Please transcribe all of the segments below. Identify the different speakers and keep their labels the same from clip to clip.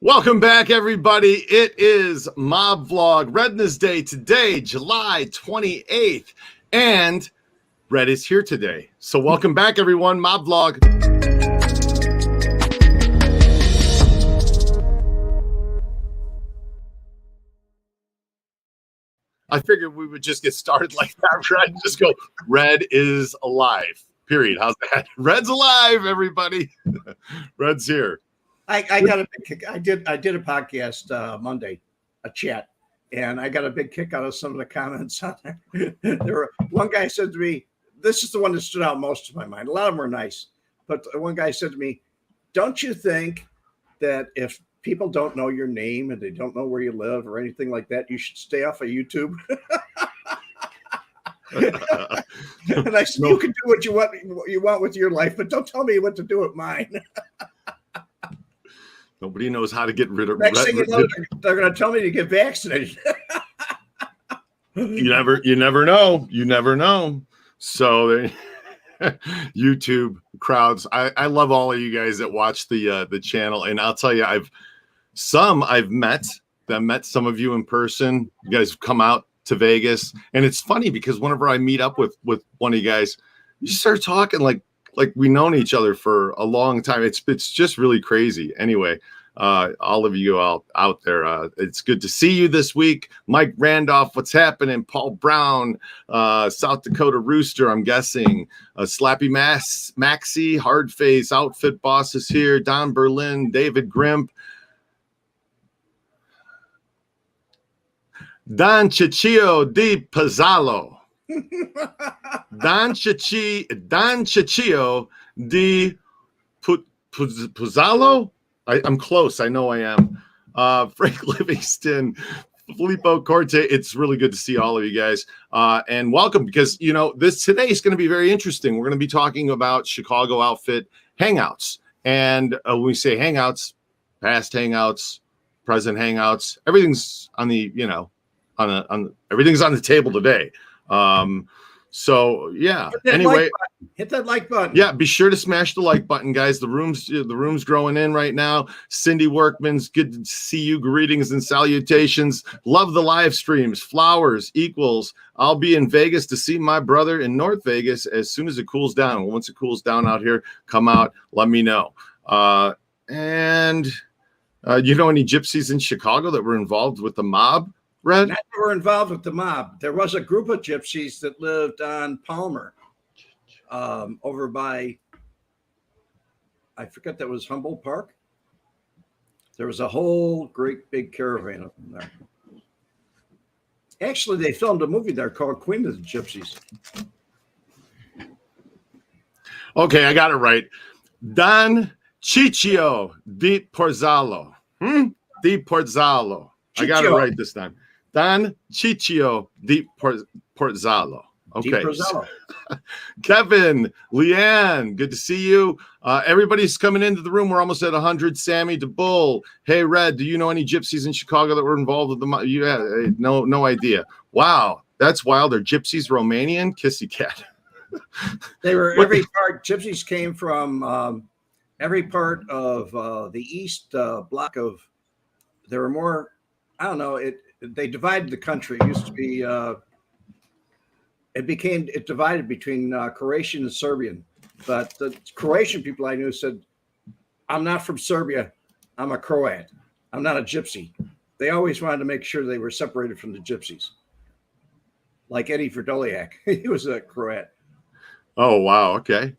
Speaker 1: Welcome back, everybody. It is Mob Vlog Rednesday today, July 28th, and Red is here today. So welcome back, everyone. Mob Vlog. I figured we would just get started like that, Red. Just go, Red is alive, period. How's that? Red's alive, everybody. Red's here.
Speaker 2: I got a big kick. I did a podcast Monday, a chat, and I got a big kick out of some of the comments on there. One guy said to me, this is the one that stood out most to my mind. A lot of them were nice, but one guy said to me, don't you think that if people don't know your name and they don't know where you live or anything like that, you should stay off of YouTube? And I said, you can do what you want with your life, but don't tell me what to do with mine.
Speaker 1: Nobody knows how to get rid of.
Speaker 2: Next thing you know, they're going to tell me to get vaccinated.
Speaker 1: You never know. You never know. So, YouTube crowds. I love all of you guys that watch the channel, and I'll tell you, I've met some of you in person. You guys have come out to Vegas, and it's funny because whenever I meet up with one of you guys, you start talking like we've known each other for a long time. It's just really crazy. Anyway, all of you out there, it's good to see you this week. Mike Randolph, what's happening? Paul Brown, South Dakota Rooster, I'm guessing. Slappy Maxi, Hardface, Outfit Boss is here. Don Berlin, David Grimp. Don Ciccio di Pizzalo. Don Ciccio di Pizzalo. I'm close. I know I am. Frank Livingston, Filippo Corte. It's really good to see all of you guys. And welcome, because today is going to be very interesting. We're going to be talking about Chicago outfit hangouts. And when we say hangouts, past hangouts, present hangouts, everything's on the everything's on the table today. So yeah. Anyway,
Speaker 2: hit that like button.
Speaker 1: Yeah, be sure to smash the like button, guys. The room's growing in right now. Cindy Workman's good to see you. Greetings and salutations. Love the live streams. Flowers equals. I'll be in Vegas to see my brother in North Vegas as soon as it cools down. Once it cools down out here, come out. Let me know. And you know any gypsies in Chicago that were involved with the mob? Red?
Speaker 2: Not that were involved with the mob. There was a group of gypsies that lived on Palmer, over by, I forget, that was Humboldt Park. There was a whole great big caravan of them there. Actually, they filmed a movie there called Queen of the Gypsies.
Speaker 1: Okay, I got it right. Don Ciccio di Pizzalo. Di Pizzalo. I got it right this time. Don Ciccio di Pizzalo. Okay. Kevin, Leanne, good to see you. Everybody's coming into the room. We're almost at 100. Sammy DeBull. Hey, Red, do you know any gypsies in Chicago that were involved with the? Yeah, no idea. Wow, that's wild. Are gypsies Romanian? Kissy cat.
Speaker 2: They were every part. Gypsies came from every part of the east block of. There were more. I don't know. They divided the country. It used to be. It divided between Croatian and Serbian. But the Croatian people I knew said, "I'm not from Serbia. I'm a Croat. I'm not a gypsy." They always wanted to make sure they were separated from the gypsies. Like Eddie Verdoliak, he was a Croat.
Speaker 1: Oh wow! Okay.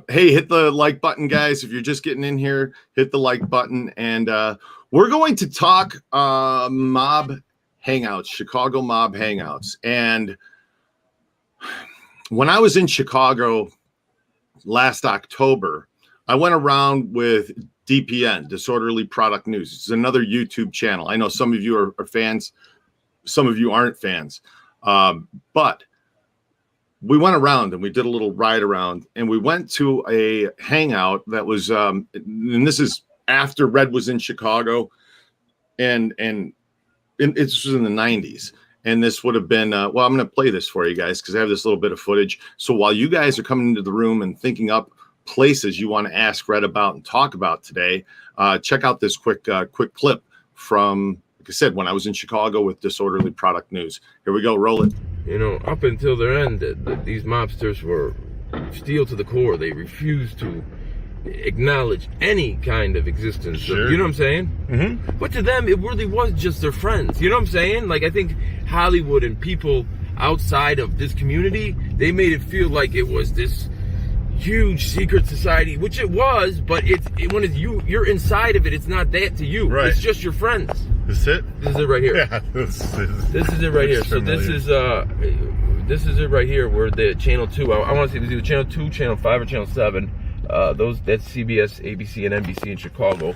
Speaker 1: Hey, hit the like button, guys. If you're just getting in here, hit the like button. And we're going to talk mob hangouts, Chicago mob hangouts. And when I was in Chicago last October, I went around with DPN, Disorderly Product News. It's another YouTube channel. I know some of you are fans. Some of you aren't fans. But we went around and we did a little ride around, and we went to a hangout that was, and this is after Red was in Chicago, and it was in the 90s. And this would have been, well, I'm going to play this for you guys because I have this little bit of footage. So while you guys are coming into the room and thinking up places you want to ask Red about and talk about today, check out this quick clip from, like I said, when I was in Chicago with Disorderly Product News. Here we go. Roll it.
Speaker 3: You know, up until their end, these mobsters were steel to the core. They refused to acknowledge any kind of existence.
Speaker 1: Sure.
Speaker 3: You know what I'm saying?
Speaker 1: Mm-hmm.
Speaker 3: But to them, it really was just their friends. You know what I'm saying? Like, I think Hollywood and people outside of this community, they made it feel like it was this huge secret society, which it was, but when you're inside of it, it's not that to you.
Speaker 1: Right.
Speaker 3: It's just your friends.
Speaker 1: This is it?
Speaker 3: This is it right here.
Speaker 1: Yeah, this
Speaker 3: is it right here. So this is it right here. Where the channel 2. I want to see, either channel 2, channel 5, or channel 7. That's CBS, ABC, and NBC in Chicago.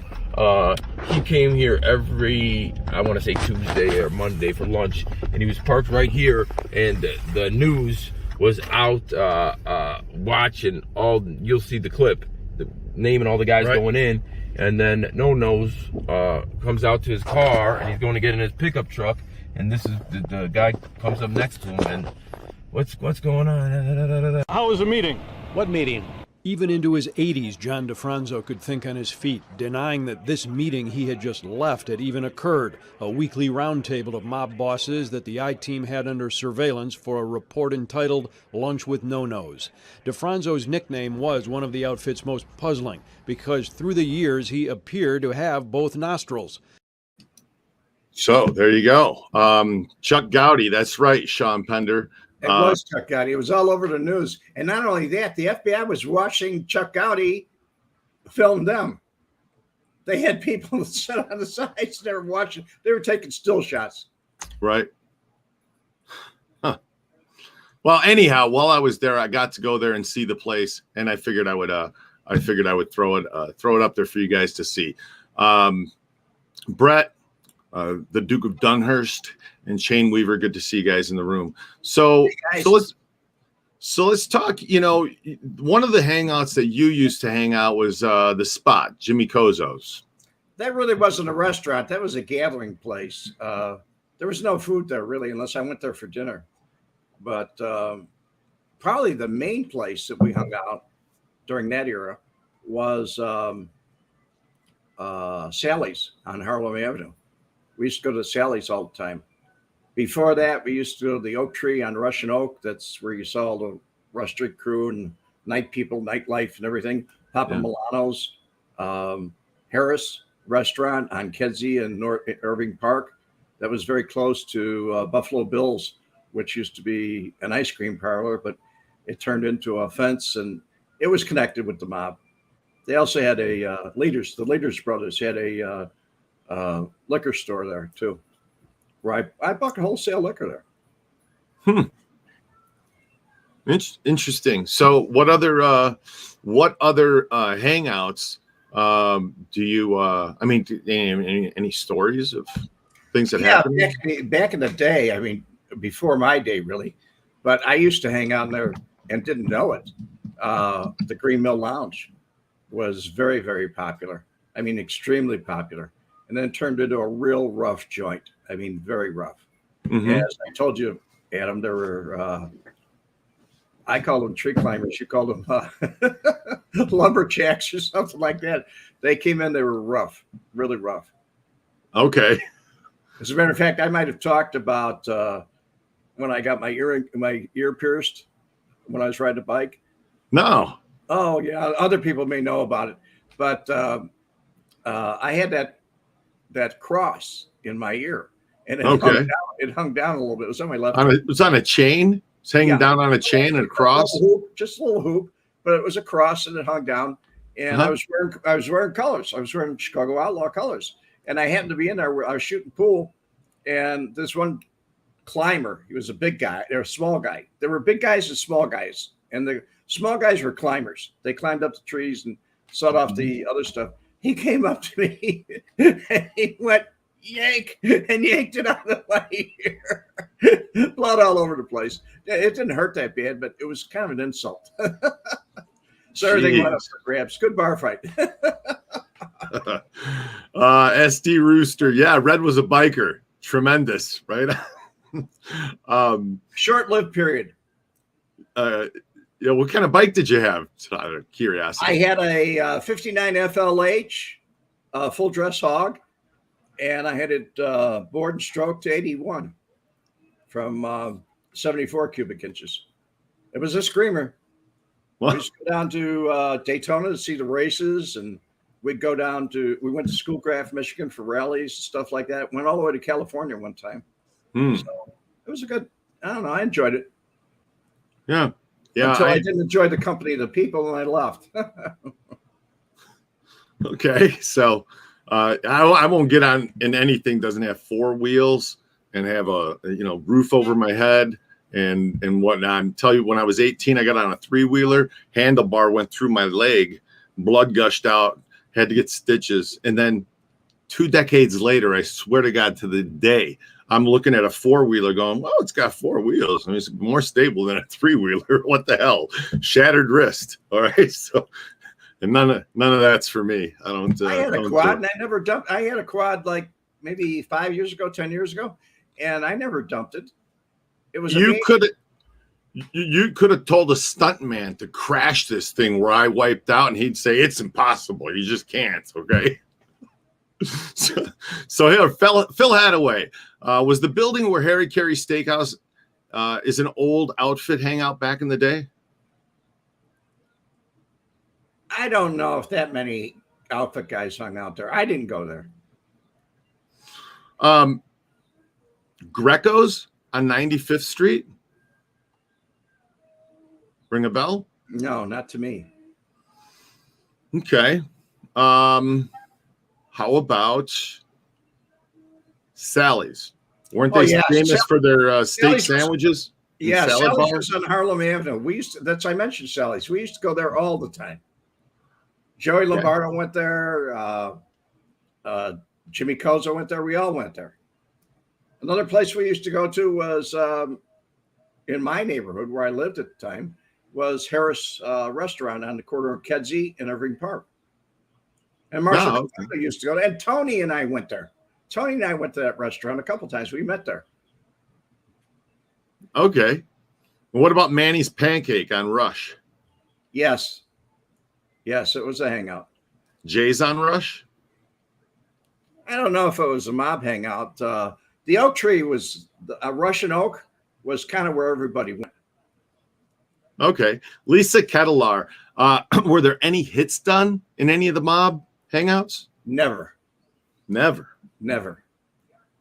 Speaker 3: He came here every, I want to say, Tuesday or Monday for lunch, and he was parked right here, and the news was out watching all. You'll see the clip, the name and all the guys going in, and then No Nose comes out to his car, and he's going to get in his pickup truck, and this is the guy comes up next to him, and what's going on?
Speaker 4: How was the meeting?
Speaker 2: What meeting?
Speaker 4: Even into his 80s, John DeFranzo could think on his feet, denying that this meeting he had just left had even occurred, a weekly roundtable of mob bosses that the I-Team had under surveillance for a report entitled Lunch with No-Nos. DeFranzo's nickname was one of the outfit's most puzzling, because through the years he appeared to have both nostrils.
Speaker 1: So there you go. Chuck Gowdy, that's right, Sean Pender.
Speaker 2: It was Chuck Gowdy. It was all over the news. And not only that, the FBI was watching Chuck Gowdy film them. They had people sit on the sides. They were watching. They were taking still shots.
Speaker 1: Right. Huh. Well, anyhow, while I was there, I got to go there and see the place, and I figured I would throw it up there for you guys to see. Brett, the Duke of Dunhurst, and Shane Weaver, good to see you guys in the room. So let's talk. You know, one of the hangouts that you used to hang out was the Spot, Jimmy Kozo's.
Speaker 2: That really wasn't a restaurant. That was a gathering place. There was no food there really, unless I went there for dinner. But probably the main place that we hung out during that era was Sally's on Harlem Avenue. We used to go to Sally's all the time. Before that, we used to go to the Oak Tree on Russian Oak. That's where you saw the Rush Street crew and night people, nightlife and everything. Papa Milano's, Harris Restaurant on Kedzie and Irving Park. That was very close to Buffalo Bill's, which used to be an ice cream parlor, but it turned into a fence, and it was connected with the mob. They also had the Leaders brothers had a liquor store there too, where I bought wholesale liquor there.
Speaker 1: Interesting. So what other hangouts do you I mean, any stories of things that happened?
Speaker 2: Back in the day, I mean, before my day really, but I used to hang out in there and didn't know it. The Green Mill Lounge was very, very popular. I mean, extremely popular. And then turned into a real rough joint. I mean, very rough. Mm-hmm. As I told you, Adam, there were, I call them tree climbers. You call them lumberjacks or something like that. They came in, they were rough, really rough.
Speaker 1: Okay.
Speaker 2: As a matter of fact, I might have talked about when I got my ear pierced when I was riding a bike.
Speaker 1: No.
Speaker 2: Oh, yeah. Other people may know about it. But I had that cross in my ear, and it hung down a little bit. It was on my left.
Speaker 1: It was on a chain. It's hanging down on a chain and a cross.
Speaker 2: Just a little hoop, but it was a cross, and it hung down. And I was wearing colors. I was wearing Chicago Outlaw colors, and I happened to be in there where I was shooting pool, and this one climber. He was a big guy. They're a small guy. There were big guys and small guys, and the small guys were climbers. They climbed up the trees and sawed off the other stuff. He came up to me and he went, yank, and yanked it out of my ear. Blood all over the place. It didn't hurt that bad, but it was kind of an insult. So everything went up for grabs. Good bar fight.
Speaker 1: SD Rooster. Yeah, Red was a biker. Tremendous, right?
Speaker 2: Short-lived period.
Speaker 1: Yeah, what kind of bike did you have? Out of curiosity.
Speaker 2: I had a 59 FLH, full dress hog, and I had it bored and stroked to 81 from 74 cubic inches. It was a screamer.
Speaker 1: What?
Speaker 2: We used to go down to Daytona to see the races, and we went to Schoolcraft, Michigan for rallies and stuff like that. Went all the way to California one time. So it was I enjoyed it.
Speaker 1: Yeah. Yeah.
Speaker 2: Until I didn't enjoy the company of the people and I left.
Speaker 1: Okay. So I won't get on in anything doesn't have four wheels and have a roof over my head and whatnot. I'm tell you, when I was 18, I got on a 3-wheeler, handlebar went through my leg, blood gushed out, had to get stitches. And then 2 decades later, I swear to God, to the day, I'm looking at a 4-wheeler going, well, it's got 4 wheels. I mean, it's more stable than a 3-wheeler. What the hell? Shattered wrist. All right. So, and none of that's for me. I had
Speaker 2: a quad and I never dumped. I had a quad like maybe 5 years ago, 10 years ago, and I never dumped it. It was
Speaker 1: you could have told a stuntman to crash this thing where I wiped out, and he'd say it's impossible. You just can't. Okay. So here, Phil Hadaway was the building where Harry Carey Steakhouse is an old outfit hangout back in the day.
Speaker 2: I don't know if that many outfit guys hung out there. I didn't go there.
Speaker 1: Greco's on 95th Street. Ring a bell?
Speaker 2: No, not to me.
Speaker 1: Okay. How about Sally's? Weren't they famous for their steak sandwiches?
Speaker 2: Yeah,
Speaker 1: salad
Speaker 2: Sally's
Speaker 1: bars?
Speaker 2: was on Harlem Avenue. I mentioned Sally's. We used to go there all the time. Joey Lombardo went there. Jimmy Kozo went there. We all went there. Another place we used to go to was in my neighborhood where I lived at the time was Harris Restaurant on the corner of Kedzie and Irving Park. And Marshall used to go there. And Tony and I went there. Tony and I went to that restaurant a couple times. We met there.
Speaker 1: Okay. What about Manny's Pancake on Rush?
Speaker 2: Yes. Yes, it was a hangout.
Speaker 1: Jay's on Rush?
Speaker 2: I don't know if it was a mob hangout. The oak tree was a Russian oak was kind of where everybody went.
Speaker 1: Okay. Lisa Kettler. Were there any hits done in any of the mob hangouts?
Speaker 2: Never.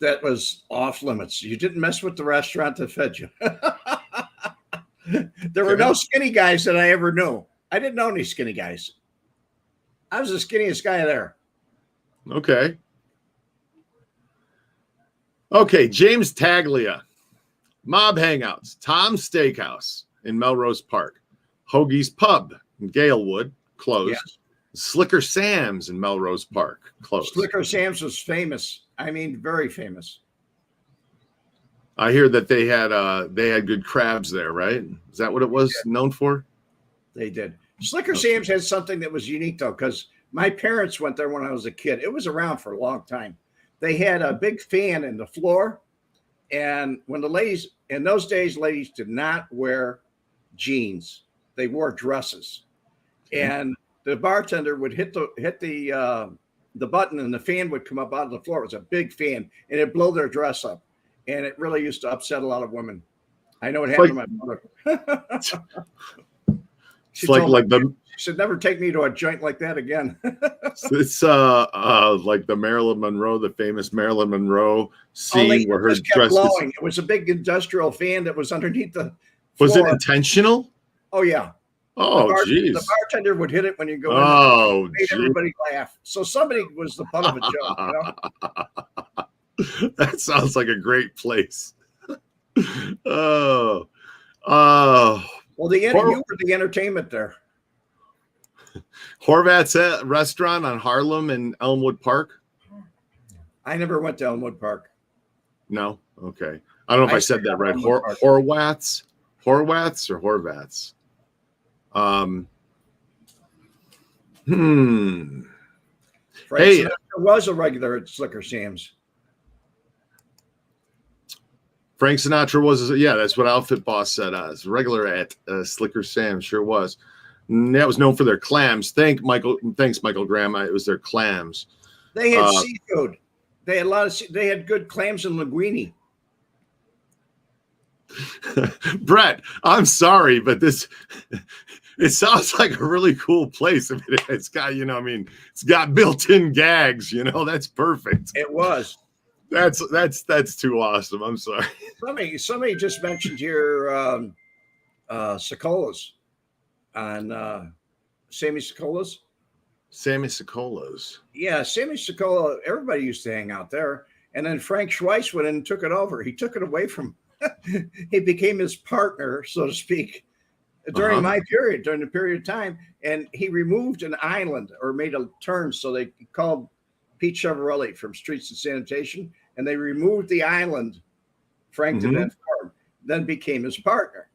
Speaker 2: That was off limits. You didn't mess with the restaurant that fed you. There were no skinny guys that I ever knew. I didn't know any skinny guys. I was the skinniest guy there.
Speaker 1: Okay. Okay, James Taglia. Mob hangouts. Tom's Steakhouse in Melrose Park. Hoagie's Pub in Galewood, closed. Yes. Slicker Sam's in Melrose Park, closed.
Speaker 2: Slicker Sam's was famous. I mean, very famous.
Speaker 1: I hear that they had good crabs there, right? Is that what it was known for?
Speaker 2: They did. Slicker Sam's had something that was unique, though, because my parents went there when I was a kid. It was around for a long time. They had a big fan in the floor. And when the ladies, in those days, ladies did not wear jeans. They wore dresses. And the bartender would hit the button and the fan would come up out of the floor. It was a big fan and it'd blow their dress up. And it really used to upset a lot of women. I know it happened to my mother. She said, never take me to a joint like that again.
Speaker 1: It's like the Marilyn Monroe, the famous Marilyn Monroe scene where her dress
Speaker 2: blowing. It was a big industrial fan that was underneath the floor.
Speaker 1: Was it intentional?
Speaker 2: Oh, yeah.
Speaker 1: Oh, geez.
Speaker 2: The bartender would hit it when you go in.
Speaker 1: Oh,
Speaker 2: it made everybody laugh. So somebody was the butt of a joke, you know?
Speaker 1: That sounds like a great place. Oh.
Speaker 2: Well, you were the entertainment there.
Speaker 1: Horvat's restaurant on Harlem and Elmwood Park.
Speaker 2: I never went to Elmwood Park.
Speaker 1: No? Okay. I don't know if I said that right. Horwats or Horvats?
Speaker 2: Frank Sinatra was a regular at Slicker Sam's.
Speaker 1: Frank Sinatra was, yeah, that's what Outfit Boss said. Regular at Slicker Sam, sure was. And that was known for their clams. Thanks, Michael Graham. It was their clams.
Speaker 2: They had seafood. They had a lot of. They had good clams and linguine.
Speaker 1: Brett, I'm sorry, but it sounds like a really cool place. I mean, it's got, it's got built-in gags, that's perfect.
Speaker 2: It was.
Speaker 1: That's too awesome. I'm sorry.
Speaker 2: Somebody just mentioned your Sokolas on Sammy Sokolas.
Speaker 1: Sammy Sokolas.
Speaker 2: Yeah, Sammy Sokola. Everybody used to hang out there, and then Frank Schweiss went in and took it over. He took it away from. He became his partner, so to speak, during during the period of time, and he removed an island or made a turn. So they called Pete Chiavarelli from Streets and Sanitation, and they removed the island. Frank did that for him, then became his partner.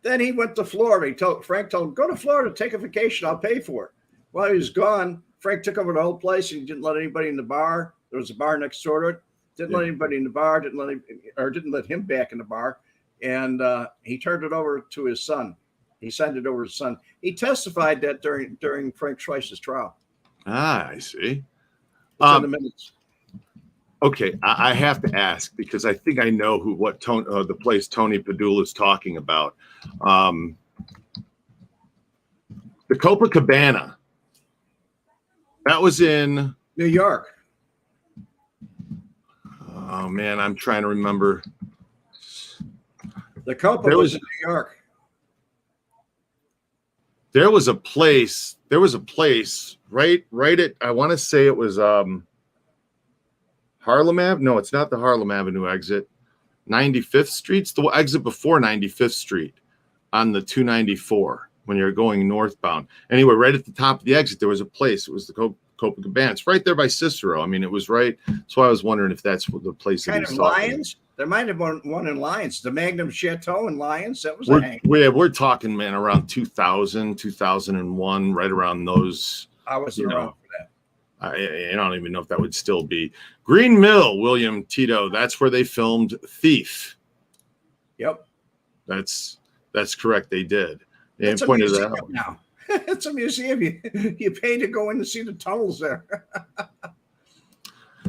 Speaker 2: Then he went to Florida. Frank told him, go to Florida, take a vacation, I'll pay for it. While he was gone, Frank took over the whole place and he didn't let anybody in the bar. There was a bar next door to it. Didn't let anybody in the bar, didn't let him back in the bar. And he turned it over to his son. He signed it over to his son. He testified that during Frank Schweiss's trial.
Speaker 1: Ah, I see.
Speaker 2: In the minutes.
Speaker 1: Okay, I have to ask because I think I know the place Tony Padula is talking about. The Copacabana. That was in
Speaker 2: New York.
Speaker 1: Oh man, I'm trying to remember.
Speaker 2: The Copa was in New York.
Speaker 1: There was a place right at, I want to say it was Harlem Ave. No, it's not the Harlem Avenue exit. 95th Street's the exit before 95th Street on the 294 when you're going northbound. Anyway, right at the top of the exit, there was a place. It was the Copacabana. It's right there by Cicero. I mean, it was right. That's why I was wondering if that's the place that he's talking.
Speaker 2: Lions? There might have been one in Lions. The Magnum Chateau in Lions. That was
Speaker 1: we're talking, man, around 2000, 2001, right around those.
Speaker 2: I wasn't around for that.
Speaker 1: I don't even know if that would still be. Green Mill, William Tito. That's where they filmed Thief.
Speaker 2: Yep.
Speaker 1: That's correct. They did.
Speaker 2: It's a museum now. It's a museum. You pay to go in to see the tunnels there.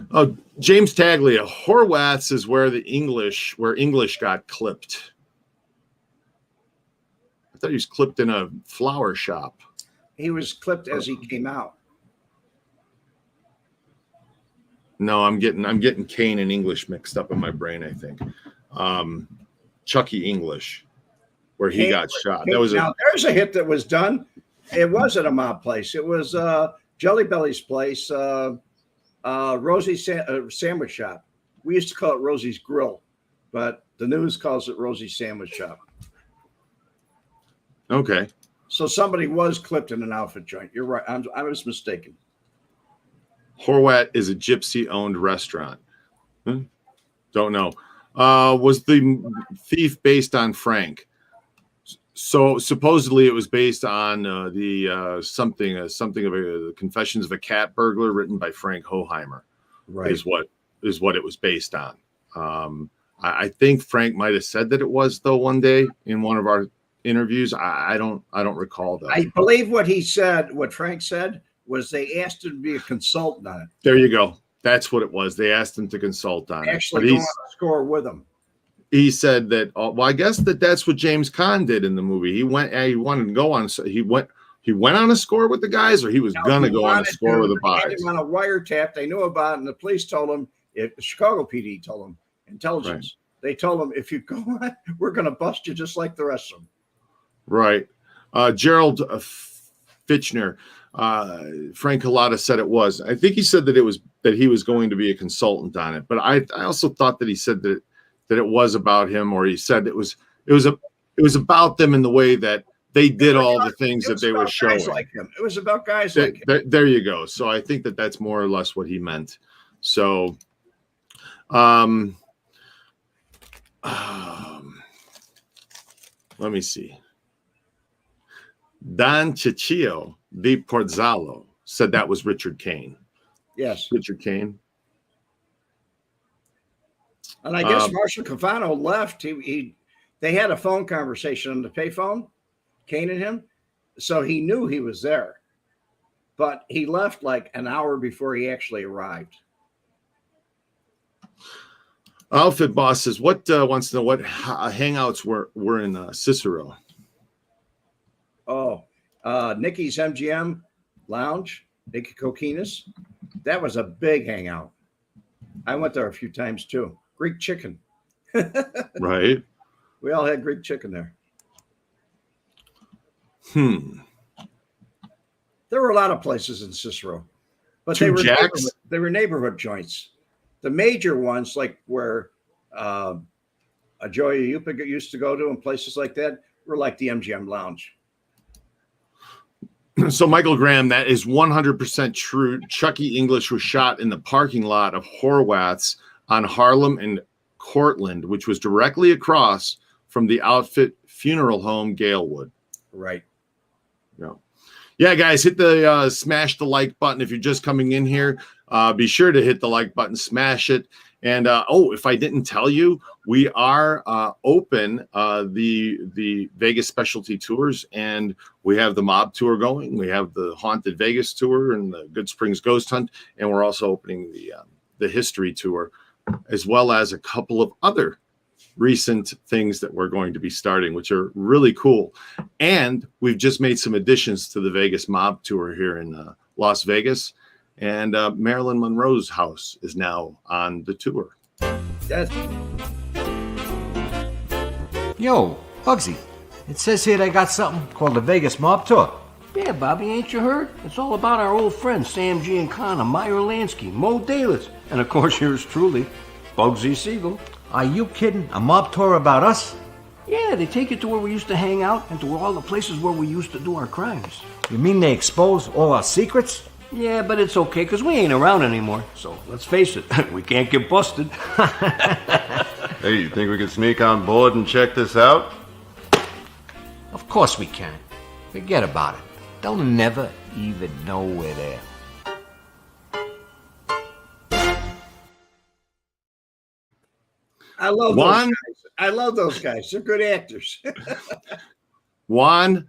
Speaker 1: Oh, James Taglia. Horwatz is where English got clipped. I thought he was clipped in a flower shop.
Speaker 2: He was clipped as he came out.
Speaker 1: No, I'm getting Kane and English mixed up in my brain, I think. Chucky English, where he got shot. That was
Speaker 2: there's a hit that was done. It was at a mob place. It was Jelly Belly's place, Rosie's Sandwich Shop. We used to call it Rosie's Grill, but the news calls it Rosie's Sandwich Shop.
Speaker 1: Okay.
Speaker 2: So somebody was clipped in an outfit joint. You're right. I was mistaken.
Speaker 1: Horwat is a gypsy-owned restaurant. Don't know. Was the Thief based on Frank? So supposedly it was based on something of the Confessions of a Cat Burglar written by Frank Hoheimer.
Speaker 2: Right.
Speaker 1: Is what it was based on. I think Frank might have said that it was though one day in one of our interviews. I don't recall that.
Speaker 2: I believe what Frank said was they asked him to be a consultant on it.
Speaker 1: There you go. That's what it was. They asked him to consult on it.
Speaker 2: Actually go on a score with him.
Speaker 1: He said that. Well, I guess that's what James Caan did in the movie. He wanted to go on. He went on a score with the guys, or he was gonna go on a score with the guys.
Speaker 2: He on a wiretap. They knew about it, and the police told him. The Chicago PD told him. Intelligence. Right. They told him if you go on, we're gonna bust you just like the rest of them. Right.
Speaker 1: Gerald Fitchner. Frank Collada said it was. I think he said that he was going to be a consultant on it, but I also thought that he said that it was about him, or he said it was about them in the way that they did all the things that they were showing.
Speaker 2: Like him. It was about guys like him.
Speaker 1: There you go. So I think that that's more or less what he meant. So, let me see. Don Ciccio di Porzallo said that was Richard Kane.
Speaker 2: Yes.
Speaker 1: Richard Kane.
Speaker 2: And I guess Marshall Cavano left. They had a phone conversation on the payphone, Kane and him. So he knew he was there. But he left like an hour before he actually arrived.
Speaker 1: Outfit Boss says, what wants to know what hangouts were in Cicero?
Speaker 2: Oh, Nikki's MGM Lounge, Nikki Kokinas. That was a big hangout. I went there a few times too. Greek chicken.
Speaker 1: Right.
Speaker 2: We all had Greek chicken there. There were a lot of places in Cicero, but they were neighborhood joints. The major ones, like where Joya Yupa used to go to and places like that, were like the MGM Lounge.
Speaker 1: So, Michael Graham, that is 100% true. Chucky English was shot in the parking lot of Horwath's on Harlem and Cortland, which was directly across from the Outfit funeral home, Galewood.
Speaker 2: Right.
Speaker 1: Yeah, guys, hit the smash the like button. If you're just coming in here, be sure to hit the like button, smash it. And if I didn't tell you, we are open the Vegas specialty tours, and we have the mob tour going. We have the Haunted Vegas tour and the Good Springs Ghost Hunt, and we're also opening the history tour, as well as a couple of other recent things that we're going to be starting, which are really cool. And we've just made some additions to the Vegas mob tour here in Las Vegas. And Marilyn Monroe's house is now on the tour.
Speaker 5: Yo, Bugsy, it says here they got something called the Vegas Mob Tour.
Speaker 6: Yeah, Bobby, ain't you heard? It's all about our old friends Sam G. and Connor, Meyer Lansky, Mo Dalis, and of course yours truly, Bugsy Siegel.
Speaker 5: Are you kidding? A mob tour about us?
Speaker 6: Yeah, they take you to where we used to hang out and to all the places where we used to do our crimes.
Speaker 5: You mean they expose all our secrets?
Speaker 6: Yeah, but it's okay, because we ain't around anymore. So, let's face it, we can't get busted.
Speaker 7: Hey, you think we could sneak on board and check this out?
Speaker 5: Of course we can. Forget about it. They'll never even know we're there.
Speaker 2: I love those guys. I love those guys. They're good actors.
Speaker 1: Juan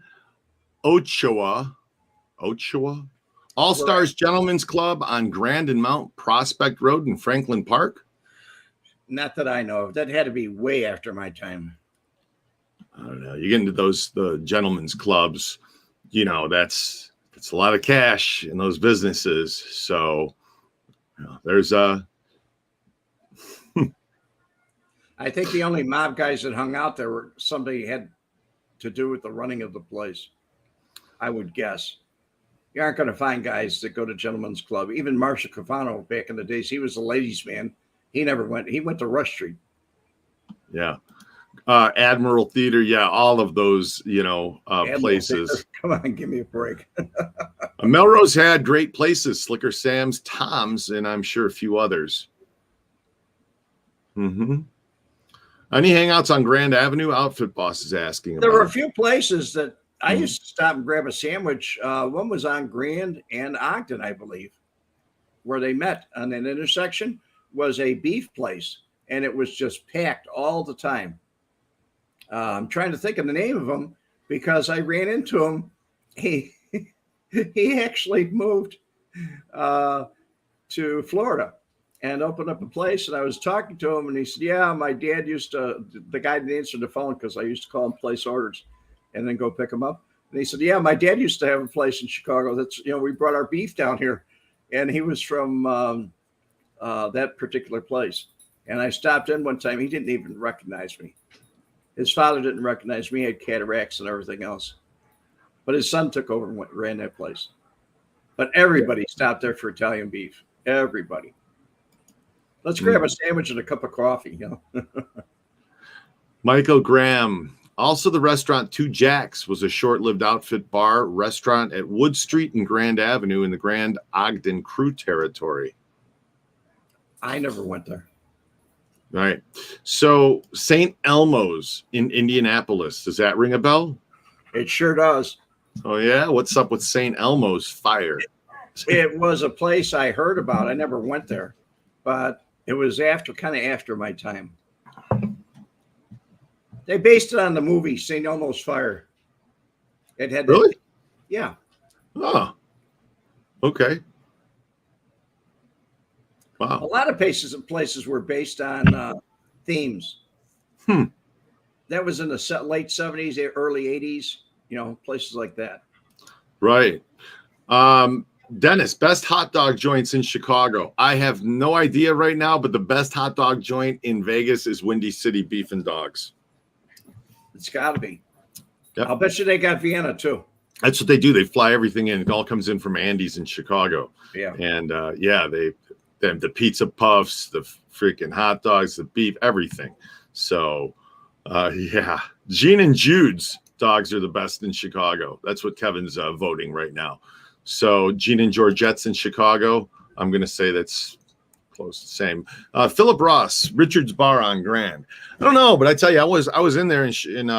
Speaker 1: Ochoa, All-Stars Gentlemen's Club on Grand and Mount Prospect Road in Franklin Park.
Speaker 2: Not that I know of. That had to be way after my time.
Speaker 1: I don't know. You get into the gentlemen's clubs, that's a lot of cash in those businesses. So there's
Speaker 2: I think the only mob guys that hung out there were somebody had to do with the running of the place, I would guess. You aren't going to find guys that go to gentlemen's club. Even Marshall Cavano back in the days, he was a ladies' man. He never went. He went to Rush Street.
Speaker 1: Yeah. Admiral Theater. Yeah. All of those, places.
Speaker 2: Theater. Come on, give me a break.
Speaker 1: Melrose had great places, Slicker Sam's, Tom's, and I'm sure a few others. Any hangouts on Grand Avenue? Outfit Boss is asking about.
Speaker 2: There were a few places that I used to stop and grab a sandwich. One was on Grand and Ogden, I believe, where they met on an intersection, was a beef place, and it was just packed all the time. I'm trying to think of the name of him because I ran into him. He actually moved to Florida and opened up a place. And I was talking to him, and he said, yeah, my dad used to, the guy didn't answer the phone because I used to call him place orders and then go pick him up. And he said, yeah, my dad used to have a place in Chicago. That's, we brought our beef down here. And he was from that particular place. And I stopped in one time. He didn't even recognize me. His father didn't recognize me. He had cataracts and everything else. But his son took over and ran that place. But everybody stopped there for Italian beef. Everybody. Let's grab a sandwich and a cup of coffee.
Speaker 1: Michael Graham. Also, the restaurant Two Jacks was a short-lived outfit bar restaurant at Wood Street and Grand Avenue in the Grand Ogden Crew territory.
Speaker 2: I never went there.
Speaker 1: All right. So St. Elmo's in Indianapolis. Does that ring a bell?
Speaker 2: It sure does.
Speaker 1: Oh, yeah? What's up with St. Elmo's Fire?
Speaker 2: It was a place I heard about. I never went there. But It was kind of after my time. They based it on the movie St. Elmo's Fire. It had
Speaker 1: Really?
Speaker 2: Yeah.
Speaker 1: Oh, okay.
Speaker 2: A
Speaker 1: Wow.
Speaker 2: lot of places were based on themes. That was in the late 70s, early 80s, places like that.
Speaker 1: Right. Dennis, best hot dog joints in Chicago. I have no idea right now, but the best hot dog joint in Vegas is Windy City Beef and Dogs.
Speaker 2: It's got to be.
Speaker 1: Yep.
Speaker 2: I'll bet you they got Vienna too.
Speaker 1: That's what they do. They fly everything in. It all comes in from Andy's in Chicago.
Speaker 2: Yeah.
Speaker 1: And they have the pizza puffs, the freaking hot dogs, the beef, everything. So, Gene and Jude's dogs are the best in Chicago. That's what Kevin's voting right now. So Gene and Georgette's in Chicago. I'm going to say that's close to the same. Philip Ross, Richard's Bar on Grand. I don't know, but I tell you, I was in there in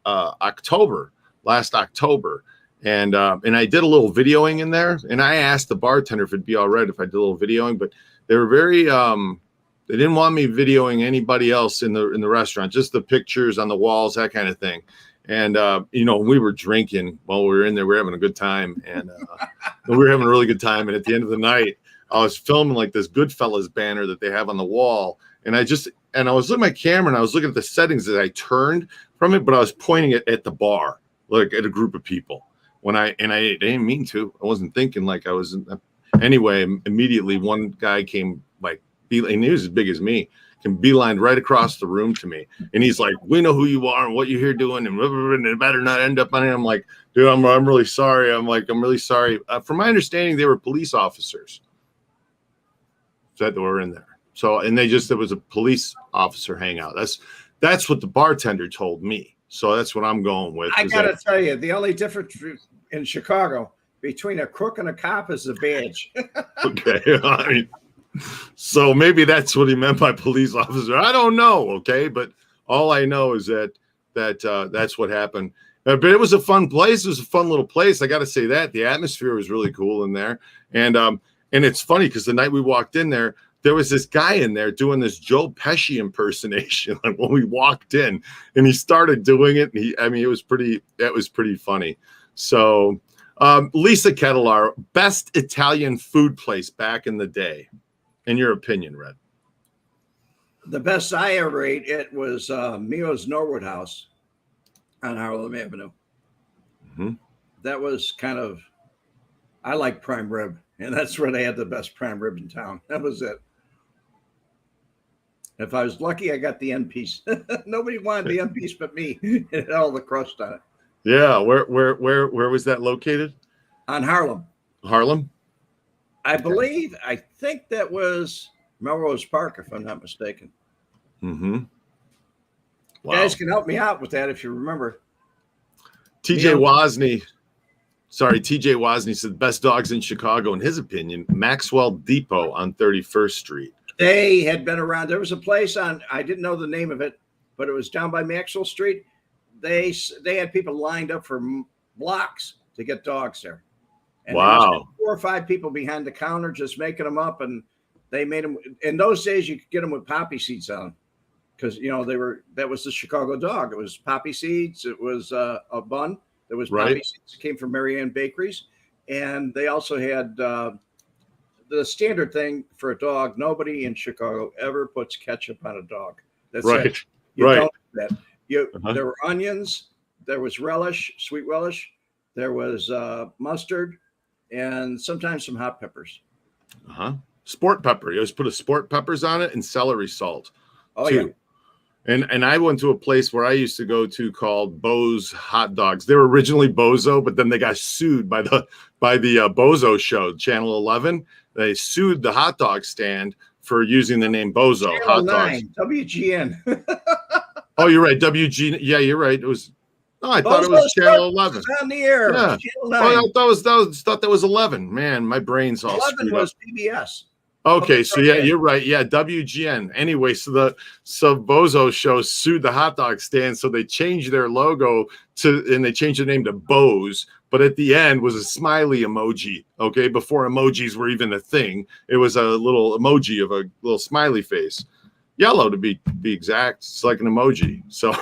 Speaker 1: October, last October, and I did a little videoing in there, and I asked the bartender if it'd be all right if I did a little videoing, but they were very they didn't want me videoing anybody else in the restaurant, just the pictures on the walls, that kind of thing. And we were drinking while we were in there. We were having a good time, and we were having a really good time. And at the end of the night, I was filming like this Goodfellas banner that they have on the wall, and I was looking at my camera and I was looking at the settings as I turned from it, but I was pointing it at the bar, like at a group of people. I didn't mean to. I wasn't thinking like I was. Anyway, immediately one guy came and he was as big as me. Can beeline right across the room to me, and he's like, "We know who you are and what you're here doing, and it better not end up on it." I'm like, "Dude, I'm really sorry." I'm really sorry. From my understanding, they were police officers that were in there. So, and there was a police officer hangout. That's what the bartender told me. So that's what I'm going with.
Speaker 2: I gotta tell you, the only difference in Chicago between a crook and a cop is the badge.
Speaker 1: Okay, I mean. So maybe that's what he meant by police officer. I don't know. Okay, but all I know is that's what happened. But it was a fun place. It was a fun little place. I got to say that the atmosphere was really cool in there. And it's funny because the night we walked in there was this guy in there doing this Joe Pesci impersonation. Like when we walked in, and he started doing it. And it was pretty funny. So Lisa Kettler, best Italian food place back in the day. In your opinion, Red?
Speaker 2: The best I ever ate, it was Mio's Norwood House on Harlem Avenue.
Speaker 1: Mm-hmm.
Speaker 2: That was I like prime rib, and that's where they had the best prime rib in town. That was it. If I was lucky, I got the end piece. Nobody wanted the end piece but me. It had all the crust on it.
Speaker 1: Yeah, where was that located?
Speaker 2: On Harlem.
Speaker 1: Harlem?
Speaker 2: I think that was Melrose Park, if I'm not mistaken.
Speaker 1: Mm-hmm. Wow.
Speaker 2: You guys can help me out with that if you remember.
Speaker 1: TJ Wozni said best dogs in Chicago, in his opinion, Maxwell Depot on 31st Street.
Speaker 2: They had been around. There was a place I didn't know the name of it, but it was down by Maxwell Street. They had people lined up for blocks to get dogs there. And
Speaker 1: wow.
Speaker 2: There was 4 or 5 people behind the counter just making them up, and they made them. In those days, you could get them with poppy seeds on them because that was the Chicago dog. It was poppy seeds. It was a bun. There was poppy seeds. It came from Marianne Bakeries, and they also had the standard thing for a dog. Nobody in Chicago ever puts ketchup on a dog. That's
Speaker 1: right.
Speaker 2: It. You don't do that.
Speaker 1: Uh-huh.
Speaker 2: There were onions. There was relish, sweet relish. There was mustard. And sometimes some hot peppers.
Speaker 1: Sport pepper. You always put a sport peppers on it and celery salt.
Speaker 2: Oh,
Speaker 1: too. Yeah. And I went to a place where I used to go to called Bo's Hot Dogs. They were originally Bozo, but then they got sued by the Bozo show, Channel 11. They sued the hot dog stand for using the name Bozo
Speaker 2: Channel
Speaker 1: Hot
Speaker 2: 9,
Speaker 1: Dogs.
Speaker 2: WGN.
Speaker 1: Oh, you're right. WG. Yeah, you're right. It was. No, I thought it was Channel 11.
Speaker 2: On the air.
Speaker 1: Yeah.
Speaker 2: Channel 9.
Speaker 1: Oh, I thought that was 11. Man, my brain's all
Speaker 2: 11
Speaker 1: screwed
Speaker 2: was
Speaker 1: up.
Speaker 2: PBS.
Speaker 1: Okay, so yeah, you're right. Yeah, WGN. Anyway, so Bozo Show sued the hot dog stand, so they changed their logo and they changed the name to Bo's, but at the end was a smiley emoji. Okay, before emojis were even a thing, it was a little emoji of a little smiley face, yellow to be exact. It's like an emoji. So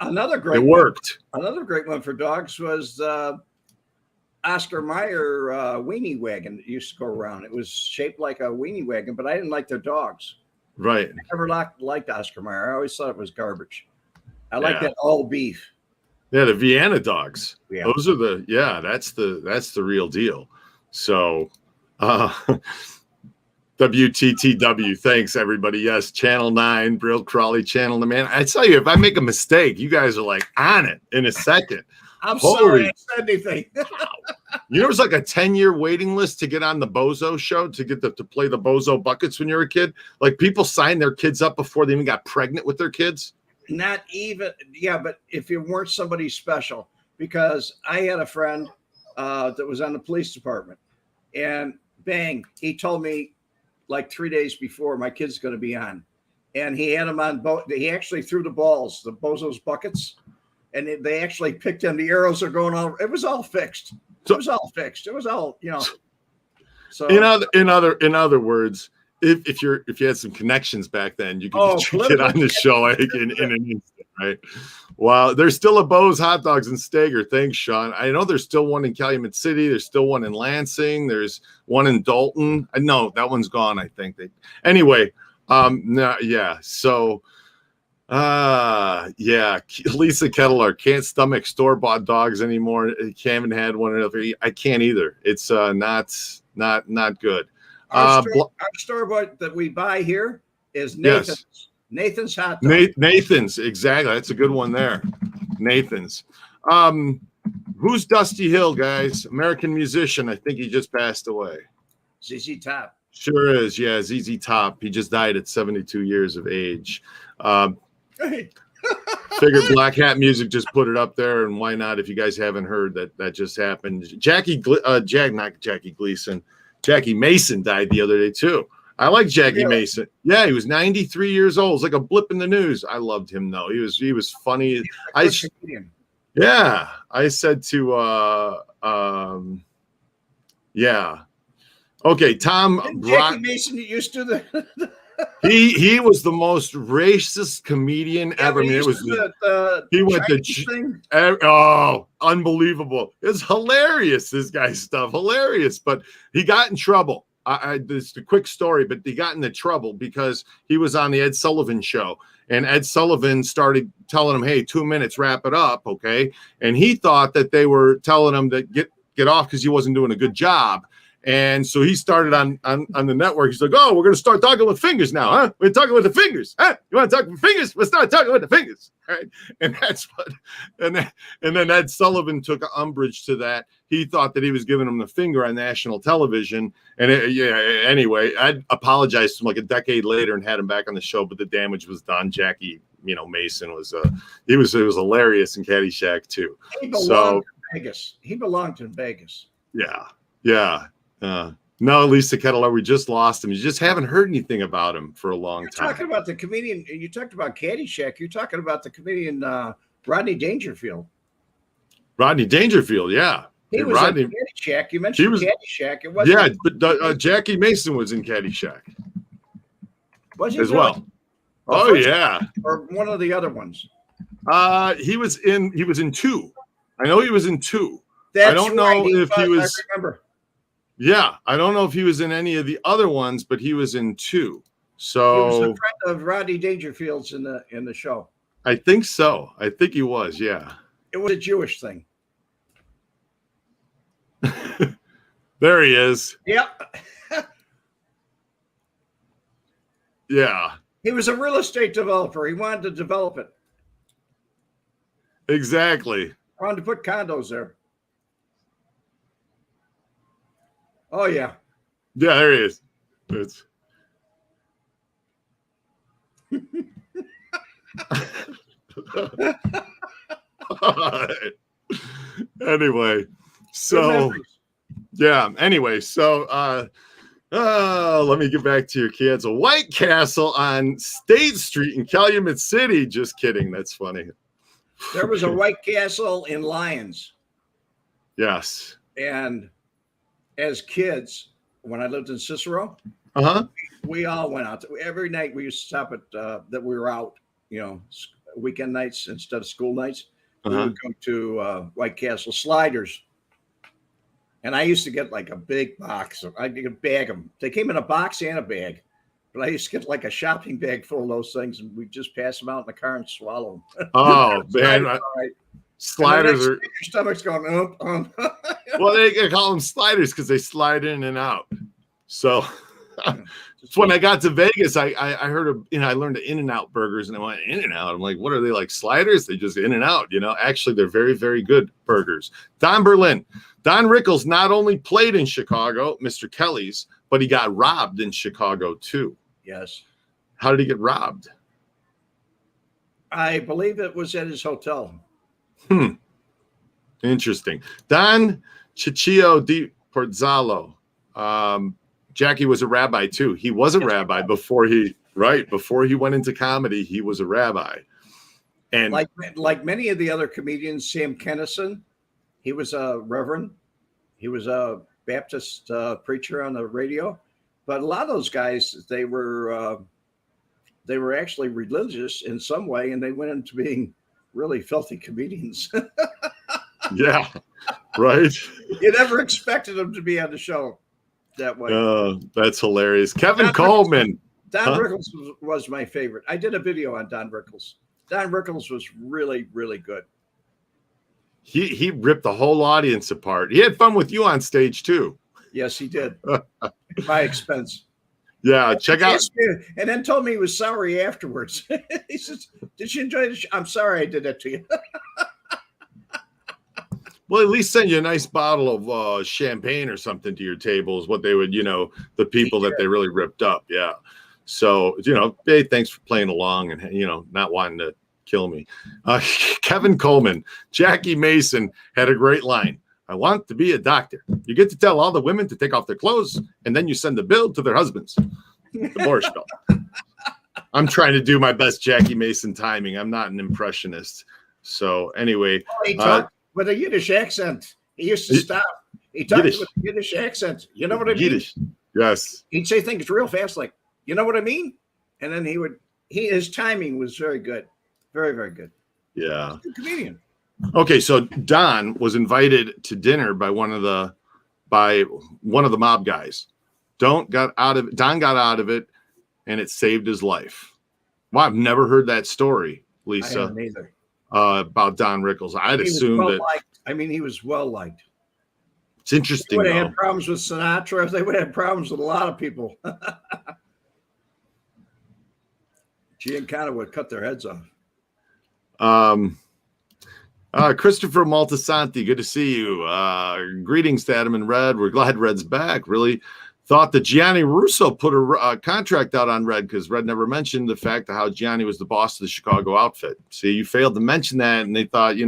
Speaker 2: another great
Speaker 1: it worked.
Speaker 2: Another great one for dogs was Oscar Mayer weenie wagon that used to go around. It was shaped like a weenie wagon, but I didn't like their dogs.
Speaker 1: Right.
Speaker 2: I never liked Oscar Mayer. I always thought it was garbage. I like that all beef.
Speaker 1: Yeah, the Vienna dogs.
Speaker 2: Yeah.
Speaker 1: Those are that's the real deal. So WTTW, thanks everybody. Yes, Channel 9, Brill Crawley Channel. Man, I tell you, if I make a mistake, you guys are like on it in a second.
Speaker 2: I'm sorry I said anything.
Speaker 1: You know, it was like a 10-year waiting list to get on the Bozo Show, to get to play the Bozo buckets when you were a kid. Like, people signed their kids up before they even got pregnant with their kids.
Speaker 2: Not even, yeah, but if you weren't somebody special, because I had a friend that was on the police department, and bang, he told me like 3 days before my kid's going to be on, and he had him on he actually threw the balls, the Bozo's buckets, and they actually picked him. The arrows are going on. It was all fixed. It was all fixed. It was all, you know. So
Speaker 1: in other words, if you had some connections back then, you could get on the show like in an instant, right? Wow, there's still a Bo's Hot Dogs in Stager. Thanks, Sean. I know there's still one in Calumet City. There's still one in Lansing. There's one in Dalton. I know that one's gone. I think anyway. No, yeah. So. Yeah, Lisa Kettler can't stomach store-bought dogs anymore. Haven't had one or another. I can't either. It's not good.
Speaker 2: Our store-bought that we buy here is Nathan's.
Speaker 1: Yes.
Speaker 2: Nathan's Hot Dog.
Speaker 1: Nathan's, exactly. That's a good one there. Nathan's. Who's Dusty Hill, guys? American musician. I think he just passed away.
Speaker 2: ZZ Top.
Speaker 1: Sure is. Yeah, ZZ Top. He just died at 72 years of age. Figured Black Hat Music just put it up there, and why not? If you guys haven't heard, that just happened. Jackie Mason died the other day too. I like Jackie Mason. Yeah, he was 93 years old. It's like a blip in the news. I loved him though. He was funny. I said to yeah. Okay, Tom
Speaker 2: Jackie Mason used to the
Speaker 1: he was the most racist comedian ever. I mean, it was he went to unbelievable. It's hilarious, this guy's stuff, hilarious. But he got in trouble. This is a quick story, but he got into trouble because he was on the Ed Sullivan show, and Ed Sullivan started telling him, "Hey, 2 minutes, wrap it up, okay?" And he thought that they were telling him to get off because he wasn't doing a good job. And so he started on the network. He's like, "Oh, we're going to start talking with fingers now, huh? We're talking with the fingers, huh? You want to talk with fingers? Let's start talking with the fingers." All right. And that's what, and then Ed Sullivan took umbrage to that. He thought that he was giving him the finger on national television. And anyway, I apologized to him like a decade later and had him back on the show, but the damage was done. Jackie, Mason was it was hilarious in Caddyshack too.
Speaker 2: He belonged in Vegas. He belonged in Vegas.
Speaker 1: Yeah. No, Lisa Kettler, we just lost him. You just haven't heard anything about him for a long time.
Speaker 2: Talking about the comedian, you talked about Caddyshack. You're talking about the comedian Rodney Dangerfield.
Speaker 1: Rodney Dangerfield, yeah.
Speaker 2: He was in Caddyshack. You mentioned Caddyshack. It wasn't.
Speaker 1: Yeah, but Jackie Mason was in Caddyshack.
Speaker 2: Was he
Speaker 1: as really? Well? Oh yeah.
Speaker 2: Or one of the other ones.
Speaker 1: He was in 2. I know he was in 2.
Speaker 2: That's
Speaker 1: I don't know if he was.
Speaker 2: I remember.
Speaker 1: Yeah, I don't know if he was in any of the other ones, but he was in 2. So
Speaker 2: he was a friend of Rodney Dangerfield's in the show.
Speaker 1: I think so. I think he was. Yeah.
Speaker 2: It was a Jewish thing.
Speaker 1: There he is.
Speaker 2: Yep.
Speaker 1: Yeah.
Speaker 2: He was a real estate developer. He wanted to develop it.
Speaker 1: Exactly.
Speaker 2: Wanted to put condos there. Oh yeah.
Speaker 1: Yeah, there he is. It's anyway, so yeah. Anyway, so Oh, let me get back to your kids. A White Castle on State Street in Calumet City. Just kidding. That's funny.
Speaker 2: There was a White Castle in Lyons.
Speaker 1: Yes.
Speaker 2: And as kids, when I lived in Cicero, we all went out. Every night we used to stop at that we were out, weekend nights instead of school nights. We would go to White Castle sliders. And I used to get like a big box. I could bag them. They came in a box and a bag. But I used to get like a shopping bag full of those things, and we'd just pass them out in the car and swallow them.
Speaker 1: Oh, man. Sliders are.
Speaker 2: Your stomach's going,
Speaker 1: Well, they call them sliders because they slide in and out. So when I got to Vegas, I heard I learned the In-N-Out burgers, and I went In-N-Out. I'm like, what are they, like sliders? They just in and out, Actually, they're very, very good burgers. Don Berlin. Don Rickles not only played in Chicago, Mr. Kelly's, but he got robbed in Chicago too.
Speaker 2: Yes.
Speaker 1: How did he get robbed?
Speaker 2: I believe it was at his hotel.
Speaker 1: Interesting. Don Ciccio di Porzalo. Jackie was a rabbi too. He was a rabbi before he went into comedy. He was a rabbi. And
Speaker 2: like many of the other comedians, Sam Kennison, he was a reverend. He was a Baptist preacher on the radio. But a lot of those guys, they were actually religious in some way, and they went into being really filthy comedians.
Speaker 1: Yeah, right.
Speaker 2: You never expected them to be on the show that way.
Speaker 1: That's hilarious. Kevin Coleman.
Speaker 2: Don Rickles was my favorite. I did a video on Don Rickles. Don Rickles was really, really good.
Speaker 1: He ripped the whole audience apart. He had fun with you on stage too.
Speaker 2: Yes, he did. At my expense.
Speaker 1: Yeah, check out.
Speaker 2: And then told me he was sorry afterwards. He says, "Did you enjoy the show? I'm sorry I did that to you."
Speaker 1: Well, at least send you a nice bottle of champagne or something to your table is what they would, the people that they really ripped up. Yeah. So, hey, thanks for playing along and, not wanting to kill me. Kevin Coleman, Jackie Mason had a great line. I want to be a doctor. You get to tell all the women to take off their clothes, and then you send the bill to their husbands. The Borscht Belt. I'm trying to do my best Jackie Mason timing. I'm not an impressionist. So anyway.
Speaker 2: He talked with a Yiddish accent. He used to stop. He talked with a Yiddish accent. You know what I mean?
Speaker 1: Yiddish. Yes.
Speaker 2: He'd say things real fast, like, you know what I mean? And then his timing was very good. Very, very good.
Speaker 1: Yeah.
Speaker 2: Good comedian.
Speaker 1: Okay, so Don was invited to dinner by one of the mob guys. Don got out of it, and it saved his life. Well, I've never heard that story, Lisa.
Speaker 2: I haven't either.
Speaker 1: About Don Rickles. I'd assume that.
Speaker 2: He was well liked.
Speaker 1: It's interesting.
Speaker 2: They would have had problems with Sinatra. They would have problems with a lot of people. Giancana would cut their heads off.
Speaker 1: Christopher Maltasanti, good to see you. Greetings to Adam and Red. We're glad Red's back. Really thought that Gianni Russo put a contract out on Red because Red never mentioned the fact of how Gianni was the boss of the Chicago outfit. See, you failed to mention that, and they thought, he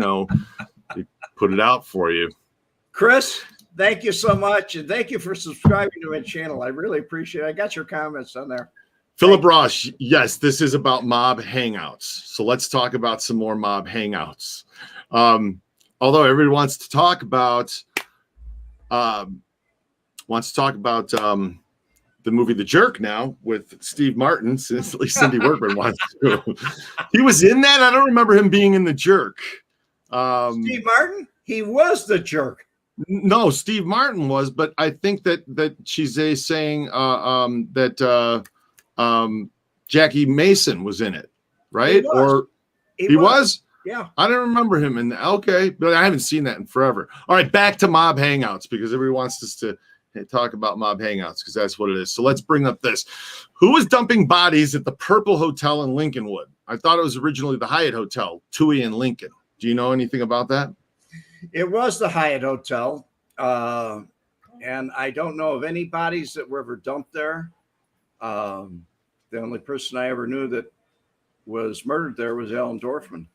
Speaker 1: put it out for you.
Speaker 2: Chris, thank you so much, and thank you for subscribing to my channel. I really appreciate it. I got your comments on there.
Speaker 1: Philip Ross, yes, this is about mob hangouts. So let's talk about some more mob hangouts. Although everybody wants to talk about the movie The Jerk now with Steve Martin, since at least Cindy Workman wants to. He was in that? I don't remember him being in The Jerk.
Speaker 2: Steve Martin? He was the jerk.
Speaker 1: No, Steve Martin was, but I think that she's saying that Jackie Mason was in it, right? He was?
Speaker 2: Yeah.
Speaker 1: I don't remember him in okay, but I haven't seen that in forever. All right, back to mob hangouts because everybody wants us to talk about mob hangouts because that's what it is. So let's bring up this. Who was dumping bodies at the Purple Hotel in Lincolnwood? I thought it was originally the Hyatt Hotel, Toohey and Lincoln. Do you know anything about that?
Speaker 2: It was the Hyatt Hotel. And I don't know of any bodies that were ever dumped there. The only person I ever knew that was murdered there was Alan Dorfman.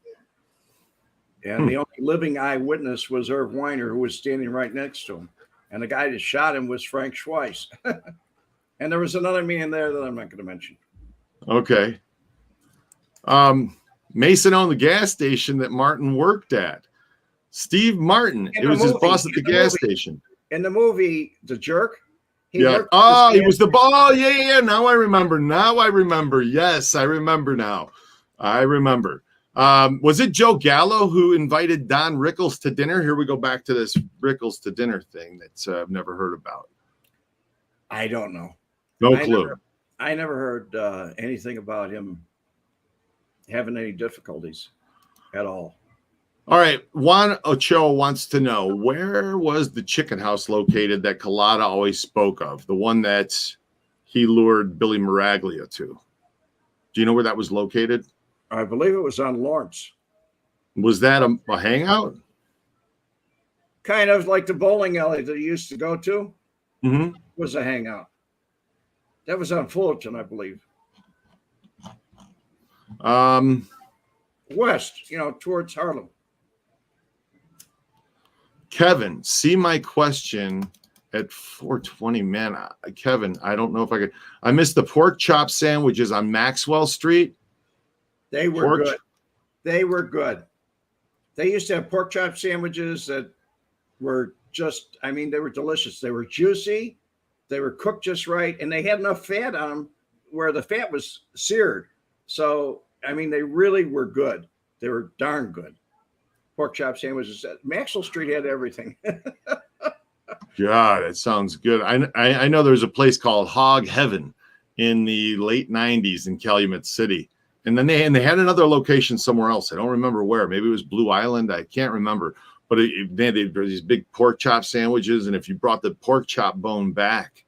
Speaker 2: And the only living eyewitness was Irv Weiner, who was standing right next to him. And the guy that shot him was Frank Schweiss. And there was another meeting there that I'm not going to mention.
Speaker 1: Okay. Mason owned the gas station that Martin worked at. Steve Martin. It was his boss at the gas station.
Speaker 2: In the movie, The Jerk.
Speaker 1: Yeah. Oh, he was the ball. Yeah. Now I remember. Yes, I remember now. I remember. Was it Joe Gallo who invited Don Rickles to dinner? Here we go back to this Rickles to dinner thing that I've never heard about.
Speaker 2: I don't know.
Speaker 1: No clue.
Speaker 2: I never heard anything about him having any difficulties at all.
Speaker 1: All right. Juan Ochoa wants to know, where was the chicken house located that Collada always spoke of? The one that he lured Billy Miraglia to. Do you know where that was located?
Speaker 2: I believe it was on Lawrence.
Speaker 1: Was that a hangout?
Speaker 2: Kind of like the bowling alley that he used to go to.
Speaker 1: Mm-hmm.
Speaker 2: Was a hangout. That was on Fullerton, I believe. West, towards Harlem.
Speaker 1: Kevin, see my question at 420. Man, Kevin, I don't know if I could. I missed the pork chop sandwiches on Maxwell Street.
Speaker 2: They were good. They were good. They used to have pork chop sandwiches that were just, they were delicious. They were juicy. They were cooked just right. And they had enough fat on them where the fat was seared. So, they really were good. They were darn good. Pork chop sandwiches. Maxwell Street had everything.
Speaker 1: God, it sounds good. I know there's a place called Hog Heaven in the late 90s in Calumet City. And then they had another location somewhere else. I don't remember where. Maybe it was Blue Island. I can't remember. But they had these big pork chop sandwiches. And if you brought the pork chop bone back,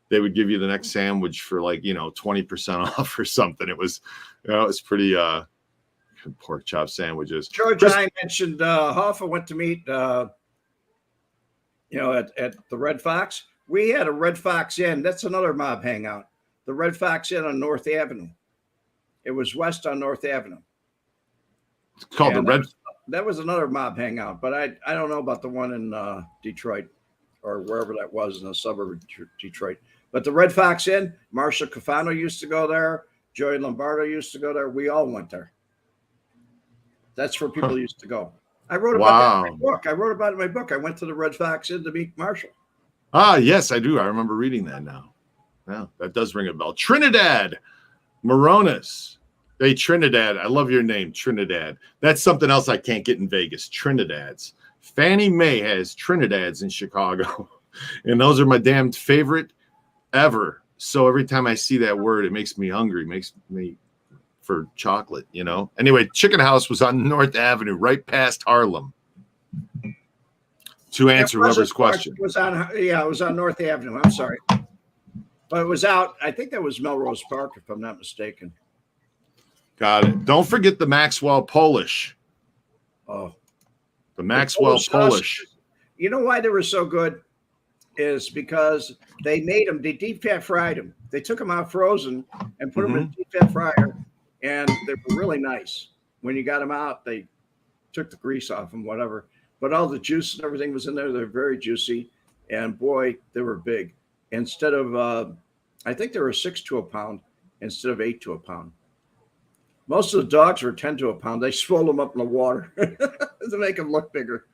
Speaker 1: they would give you the next sandwich for 20% off or something. It was pretty pork chop sandwiches.
Speaker 2: George and I mentioned Hoffa went to meet at the Red Fox. We had a Red Fox Inn. That's another mob hangout. The Red Fox Inn on North Avenue. It was west on North Avenue.
Speaker 1: It's called the Red.
Speaker 2: That was another mob hangout, but I don't know about the one in Detroit or wherever that was in the suburb of Detroit. But the Red Fox Inn, Marcia Cafano used to go there. Joey Lombardo used to go there. We all went there. That's where people used to go. I wrote about that in my book. I went to the Red Fox Inn to meet Marshall.
Speaker 1: Ah, yes, I do. I remember reading that now. Yeah, that does ring a bell. Trinidad Moronis. Hey, Trinidad. I love your name, Trinidad. That's something else I can't get in Vegas. Trinidad's. Fannie Mae has Trinidad's in Chicago. And those are my damned favorite ever. So every time I see that word, it makes me hungry, makes me for chocolate, Anyway, Chicken House was on North Avenue, right past Harlem. To answer whoever's question.
Speaker 2: It was on North Avenue. I'm sorry. But it was out. I think that was Melrose Park, if I'm not mistaken.
Speaker 1: Got it. Don't forget the Maxwell Polish.
Speaker 2: Oh.
Speaker 1: The Maxwell Polish.
Speaker 2: You know why they were so good? Is because they made them, they deep fat fried them. They took them out frozen and put them in a deep fat fryer, and they were really nice. When you got them out, they took the grease off them, whatever. But all the juice and everything was in there. They're very juicy, and boy, they were big. Instead of, I think they were 6 to a pound instead of 8 to a pound. Most of the dogs were 10 to a pound. They swelled them up in the water to make them look bigger.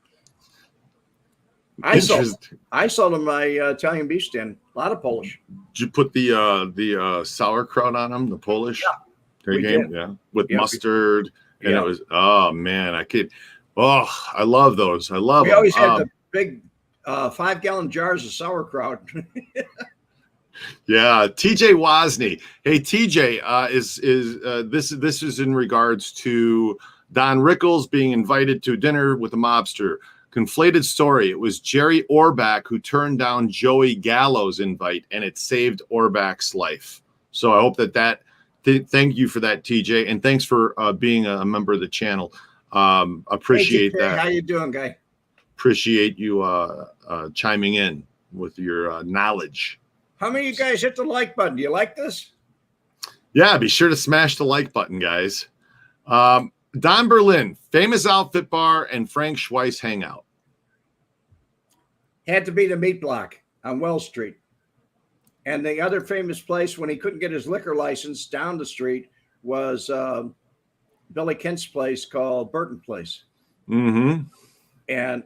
Speaker 2: I sold them my Italian beef stand. A lot of Polish.
Speaker 1: Did you put the sauerkraut on them, the Polish?
Speaker 2: Yeah,
Speaker 1: with mustard. And it was, oh man, I love those. I love them.
Speaker 2: We always had the big 5-gallon jars of sauerkraut.
Speaker 1: Yeah, TJ Wozni. Hey, TJ, this is in regards to Don Rickles being invited to dinner with a mobster. Conflated story. It was Jerry Orbach who turned down Joey Gallo's invite, and it saved Orbach's life. So I hope thank you for that, TJ, and thanks for being a member of the channel. Appreciate that.
Speaker 2: How you doing, guy?
Speaker 1: Appreciate you chiming in with your knowledge.
Speaker 2: How many of you guys hit the like button? Do you like this?
Speaker 1: Yeah, be sure to smash the like button, guys. Don Berlin, Famous Outfit Bar, and Frank Schweiss Hangout.
Speaker 2: Had to be the meat block on Wells Street. And the other famous place when he couldn't get his liquor license down the street was Billy Kent's place called Burton Place.
Speaker 1: Mm-hmm.
Speaker 2: And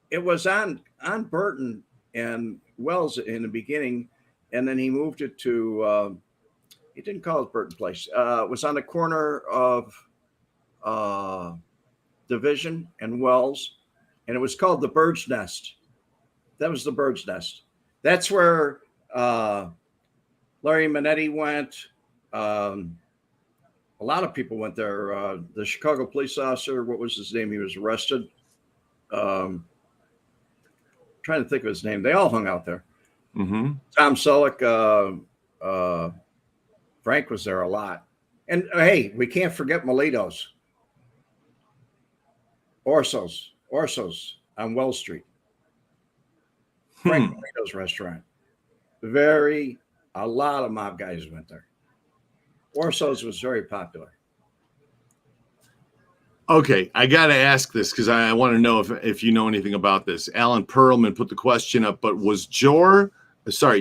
Speaker 2: it was on Burton and Wells in the beginning. And then he moved it to, he didn't call it Burton Place. It was on the corner of Division and Wells. And it was called the Bird's Nest. That was the Bird's Nest. That's where Larry Minetti went. A lot of people went there. The Chicago police officer, what was his name? He was arrested. Trying to think of his name. They all hung out there.
Speaker 1: Mm-hmm.
Speaker 2: Tom Selleck, Frank was there a lot. And hey, we can't forget Melito's. Orso's on Wells Street. Frank Melito's restaurant. A lot of mob guys went there. Orso's was very popular.
Speaker 1: Okay, I got to ask this because I want to know if you know anything about this. Alan Perlman put the question up, but was Joe Sotiros,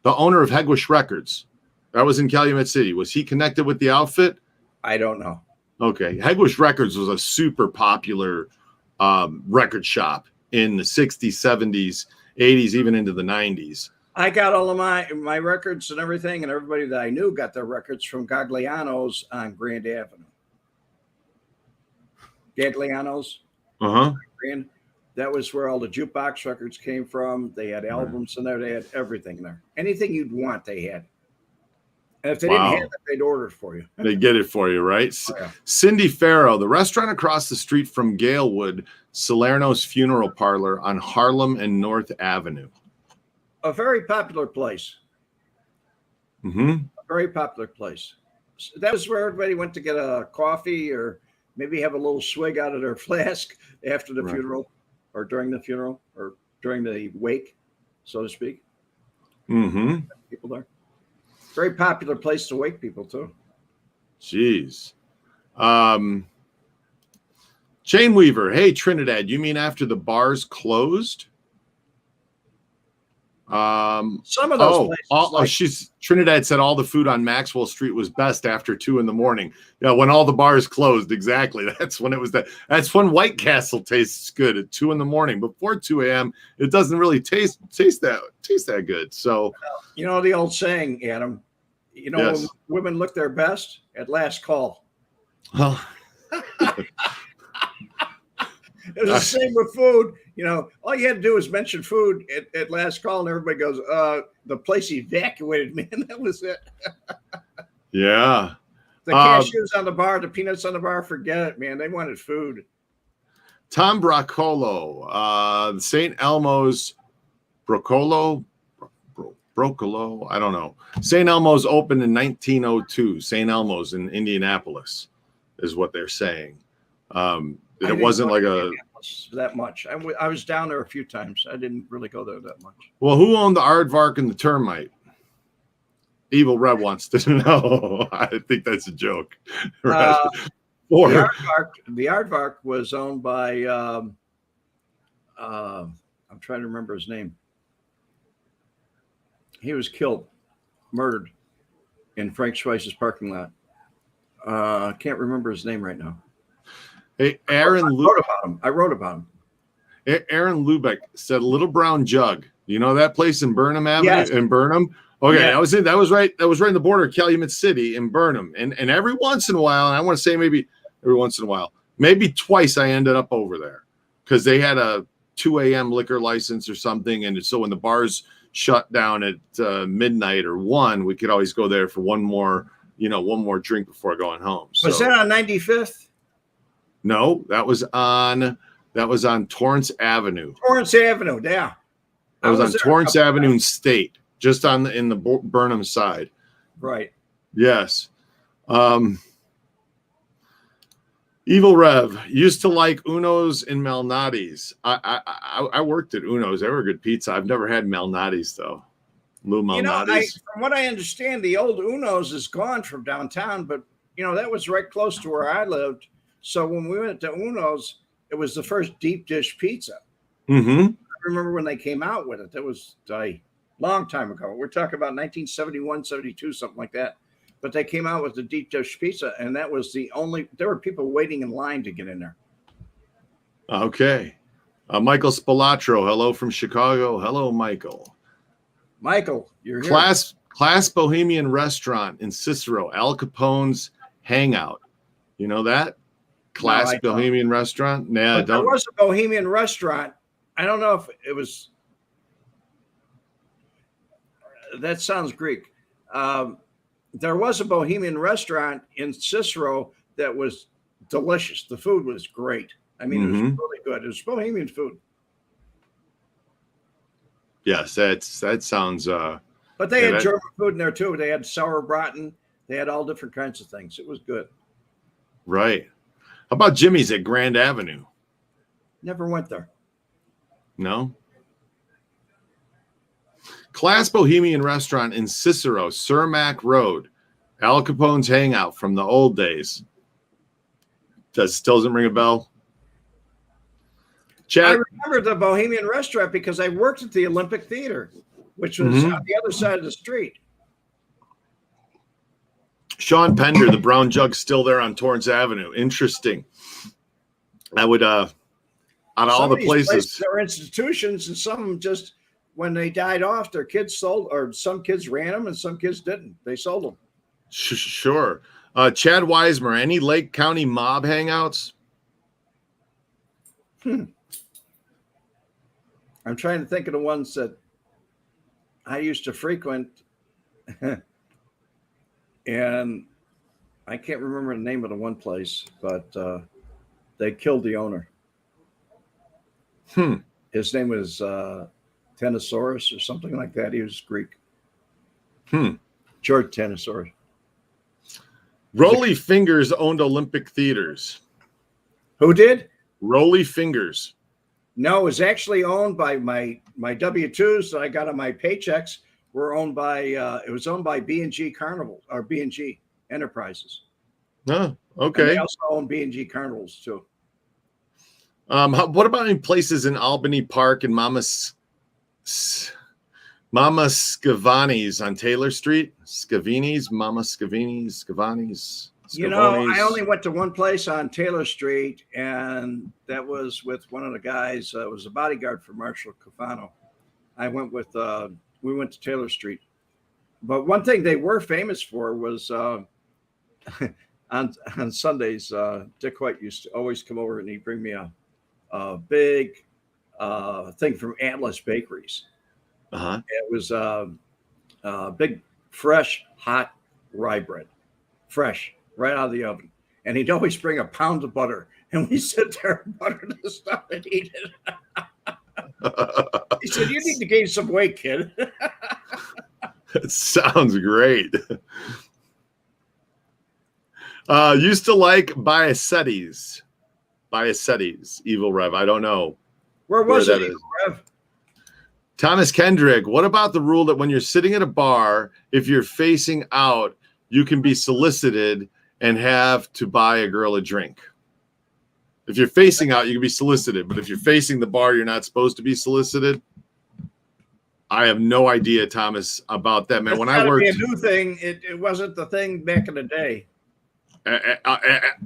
Speaker 1: the owner of Hegwish Records? That was in Calumet City. Was he connected with the outfit?
Speaker 2: I don't know.
Speaker 1: Okay. Hegwish Records was a super popular record shop in the 60s, 70s, 80s, even into the 90s.
Speaker 2: I got all of my records and everything, and everybody that I knew got their records from Gagliano's on Grand Avenue. Gagliano's.
Speaker 1: Uh-huh.
Speaker 2: That was where all the jukebox records came from. They had albums in there. They had everything there. Anything you'd want, they had. And if they didn't have it, they'd order it for you.
Speaker 1: They get it for you, right?
Speaker 2: Oh, yeah.
Speaker 1: Cindy Farrow, the restaurant across the street from Galewood, Salerno's Funeral Parlor on Harlem and North Avenue.
Speaker 2: A very popular place.
Speaker 1: Mm-hmm.
Speaker 2: A very popular place. That was where everybody went to get a coffee or maybe have a little swig out of their flask after the funeral or during the funeral or during the wake, so to speak.
Speaker 1: Mm-hmm.
Speaker 2: People there. Very popular place to wake people too.
Speaker 1: Jeez. Jane Weaver, hey Trinidad, you mean after the bars closed?
Speaker 2: Some of those places.
Speaker 1: Trinidad said all the food on Maxwell Street was best after 2 a.m. Yeah, when all the bars closed. Exactly. That's when it was that's when White Castle tastes good at 2 a.m. Before 2 a.m., it doesn't really taste that good. So
Speaker 2: you know the old saying, Adam. You know,
Speaker 1: yes.
Speaker 2: When women look their best at last call.
Speaker 1: Well,
Speaker 2: it was the same with food. You know, all you had to do was mention food at last call, and everybody goes, the place evacuated, man. That was it.
Speaker 1: Yeah.
Speaker 2: The cashews on the bar, the peanuts on the bar, forget it, man. They wanted food.
Speaker 1: Tom Broccolo, St. Elmo's Broccolo, I don't know. St. Elmo's opened in 1902. St. Elmo's in Indianapolis is what they're saying. It wasn't like
Speaker 2: that much. I was down there a few times. I didn't really go there that much.
Speaker 1: Well, who owned the Aardvark and the Termite? Evil Red wants to know. I think that's a joke. Right?
Speaker 2: The Aardvark was owned by I'm trying to remember his name. He was murdered in Frank Schweiss's parking lot. I can't remember his name right now.
Speaker 1: Hey, I wrote about him. Aaron Lubeck said Little Brown Jug. You know that place in Burnham Avenue?
Speaker 2: Yes.
Speaker 1: In Burnham? Okay,
Speaker 2: Yeah.
Speaker 1: that was right in the border of Calumet City in Burnham. And every once in a while, and I want to say maybe every once in a while, maybe twice I ended up over there because they had a 2 a.m. liquor license or something. And so when the bars shut down at midnight or 1, we could always go there for one more drink before going home.
Speaker 2: Was that on 95th?
Speaker 1: No, that was on Torrance Avenue.
Speaker 2: Torrance Avenue, yeah.
Speaker 1: That was on Torrance Avenue and State, just in the Burnham side.
Speaker 2: Right.
Speaker 1: Yes. Evil Rev used to like Uno's and Malnati's. I worked at Uno's. They were good pizza. I've never had Malnati's though. Lou Malnati's.
Speaker 2: From what I understand, the old Uno's is gone from downtown, but that was right close to where I lived. So when we went to Uno's, it was the first deep dish pizza.
Speaker 1: Mm-hmm.
Speaker 2: I remember when they came out with it. That was a long time ago. We're talking about 1971, 72, something like that. But they came out with the deep dish pizza, and that was there were people waiting in line to get in there.
Speaker 1: Okay. Michael Spilatro, hello from Chicago. Hello, Michael.
Speaker 2: Michael, you're here.
Speaker 1: Class Bohemian Restaurant in Cicero, Al Capone's Hangout. You know that? Class Bohemian Restaurant? Nah,
Speaker 2: but there was a Bohemian restaurant. I don't know if it was. That sounds Greek. There was a Bohemian restaurant in Cicero that was delicious. The food was great. I mean, it was really good. It was Bohemian food.
Speaker 1: Yes, that sounds.
Speaker 2: But they had German food in there too. They had sauerbraten. They had all different kinds of things. It was good.
Speaker 1: Right. How about Jimmy's at Grand Avenue?
Speaker 2: Never went there.
Speaker 1: No. Class Bohemian Restaurant in Cicero, Cermak Road, Al Capone's Hangout from the old days. Still doesn't ring a bell?
Speaker 2: I remember the Bohemian Restaurant because I worked at the Olympic Theater, which was on the other side of the street.
Speaker 1: Sean Pender, the brown jug's still there on Torrance Avenue. Interesting. I would, out of all the places.
Speaker 2: There were institutions, and some of them just, when they died off, their kids sold, or some kids ran them and some kids didn't. They sold them.
Speaker 1: Sure. Chad Weismer, any Lake County mob hangouts?
Speaker 2: I'm trying to think of the ones that I used to frequent, and I can't remember the name of the one place, but they killed the owner. His name was Tenosaurus or something like that. He was Greek. George Tenosaurus.
Speaker 1: Rolly Fingers owned Olympic Theaters.
Speaker 2: Who did?
Speaker 1: Rolly Fingers.
Speaker 2: No, it was actually owned by my W-2s that I got on my paychecks were owned by it was owned by B&G Carnival or B&G Enterprises.
Speaker 1: Oh, okay.
Speaker 2: And they also own B&G Carnivals too.
Speaker 1: What about in places in Albany Park and Mama Scavani's on Taylor Street? Mama Scavani's.
Speaker 2: I only went to one place on Taylor Street, and that was with one of the guys. It was a bodyguard for Marshall Cafano. We went to Taylor Street. But one thing they were famous for was on Sundays, Dick White used to always come over and he'd bring me a big thing from Atlas Bakeries. It was big, fresh, hot rye bread. Fresh. Right out of the oven. And he'd always bring a pound of butter. And we sit there and butter the stuff and eat it. He said, "You need to gain some weight, kid."
Speaker 1: It sounds great. Used to like Biasetti's. Evil Rev. I don't know.
Speaker 2: Where was it, Evil Rev?
Speaker 1: Thomas Kendrick, what about the rule that when you're sitting at a bar, if you're facing out, you can be solicited and have to buy a girl a drink? If you're facing out, you can be solicited. But if you're facing the bar, you're not supposed to be solicited. I have no idea, Thomas, about that, man.
Speaker 2: When I worked, a new thing. It wasn't the thing back in the day.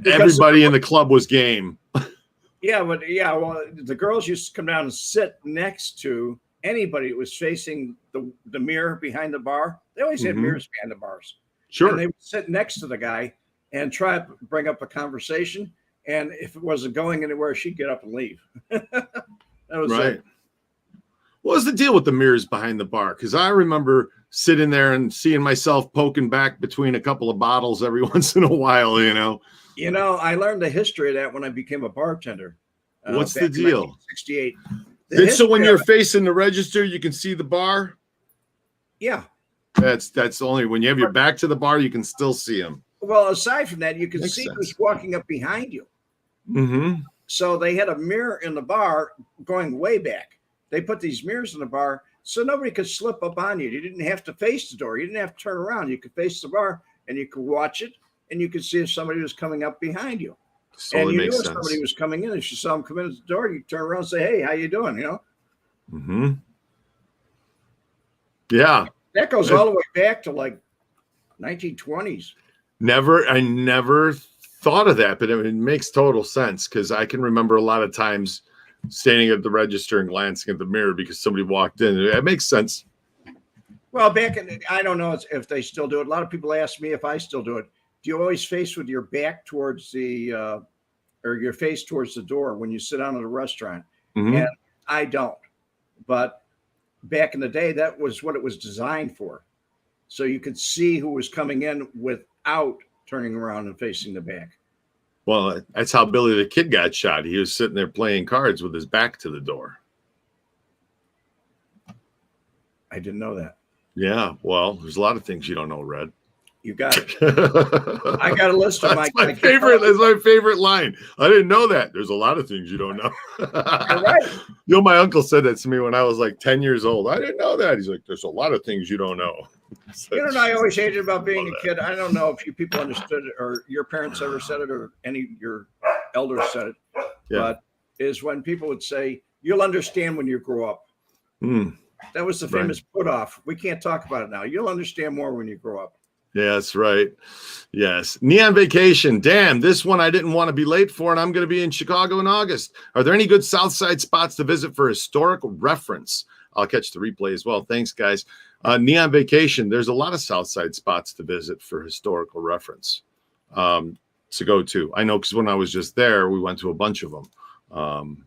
Speaker 1: Everybody in the club was game.
Speaker 2: Well, the girls used to come down and sit next to anybody that was facing the mirror behind the bar. They always had mirrors behind the bars.
Speaker 1: Sure.
Speaker 2: And they would sit next to the guy and try to bring up a conversation. And if it wasn't going anywhere, she'd get up and leave. That was
Speaker 1: right. What was the deal with the mirrors behind the bar? Because I remember sitting there and seeing myself poking back between a couple of bottles every once in a while,
Speaker 2: I learned the history of that when I became a bartender.
Speaker 1: What's the deal?
Speaker 2: 1968.
Speaker 1: So when you're facing the register, you can see the bar?
Speaker 2: Yeah.
Speaker 1: That's only when you have your back to the bar, you can still see them.
Speaker 2: Well, aside from that, you can see
Speaker 1: sense.
Speaker 2: who's walking up behind you.
Speaker 1: Mm-hmm.
Speaker 2: So they had a mirror in the bar going way back. They put these mirrors in the bar so nobody could slip up on you. You didn't have to face the door. You didn't have to turn around. You could face the bar and you could watch it and you could see if somebody was coming up behind you.
Speaker 1: Totally
Speaker 2: and you knew
Speaker 1: makes
Speaker 2: if
Speaker 1: sense.
Speaker 2: somebody was coming in. If you saw them come in at the door, you turn around and say, "Hey, how you doing?"
Speaker 1: Mm-hmm. Yeah.
Speaker 2: That goes all the way back to like 1920s.
Speaker 1: I never thought of that, but it makes total sense because I can remember a lot of times standing at the register and glancing at the mirror because somebody walked in. It makes sense.
Speaker 2: Well, I don't know if they still do it. A lot of people ask me if I still do it. Do you always face with your back towards or your face towards the door when you sit down at a restaurant?
Speaker 1: Mm-hmm.
Speaker 2: And I don't. But back in the day, that was what it was designed for. So you could see who was coming in without turning around and facing the back.
Speaker 1: Well, that's how Billy the Kid got shot. He was sitting there playing cards with his back to the door.
Speaker 2: I didn't know that.
Speaker 1: Yeah, well, there's a lot of things you don't know, Red.
Speaker 2: You got it. I got a list of
Speaker 1: That's my favorite. That's my favorite line. I didn't know that. There's a lot of things you don't know.
Speaker 2: You're right.
Speaker 1: You know, my uncle said that to me when I was like 10 years old. I didn't know that. He's like, there's a lot of things you don't know.
Speaker 2: You know, I always hated about being a kid. I don't know if you people understood it or your parents ever said it or any of your elders said it, but is when people would say, "You'll understand when you grow up." That was the famous put off. We can't talk about it now. You'll understand more when you grow up.
Speaker 1: Yeah, that's right. Yes. Neon Vacation. Damn, this one I didn't want to be late for, and I'm going to be in Chicago in August. Are there any good South Side spots to visit for historical reference? I'll catch the replay as well. Thanks, guys. Neon Vacation. There's a lot of South Side spots to visit for historical reference to go to. I know because when I was just there, we went to a bunch of them.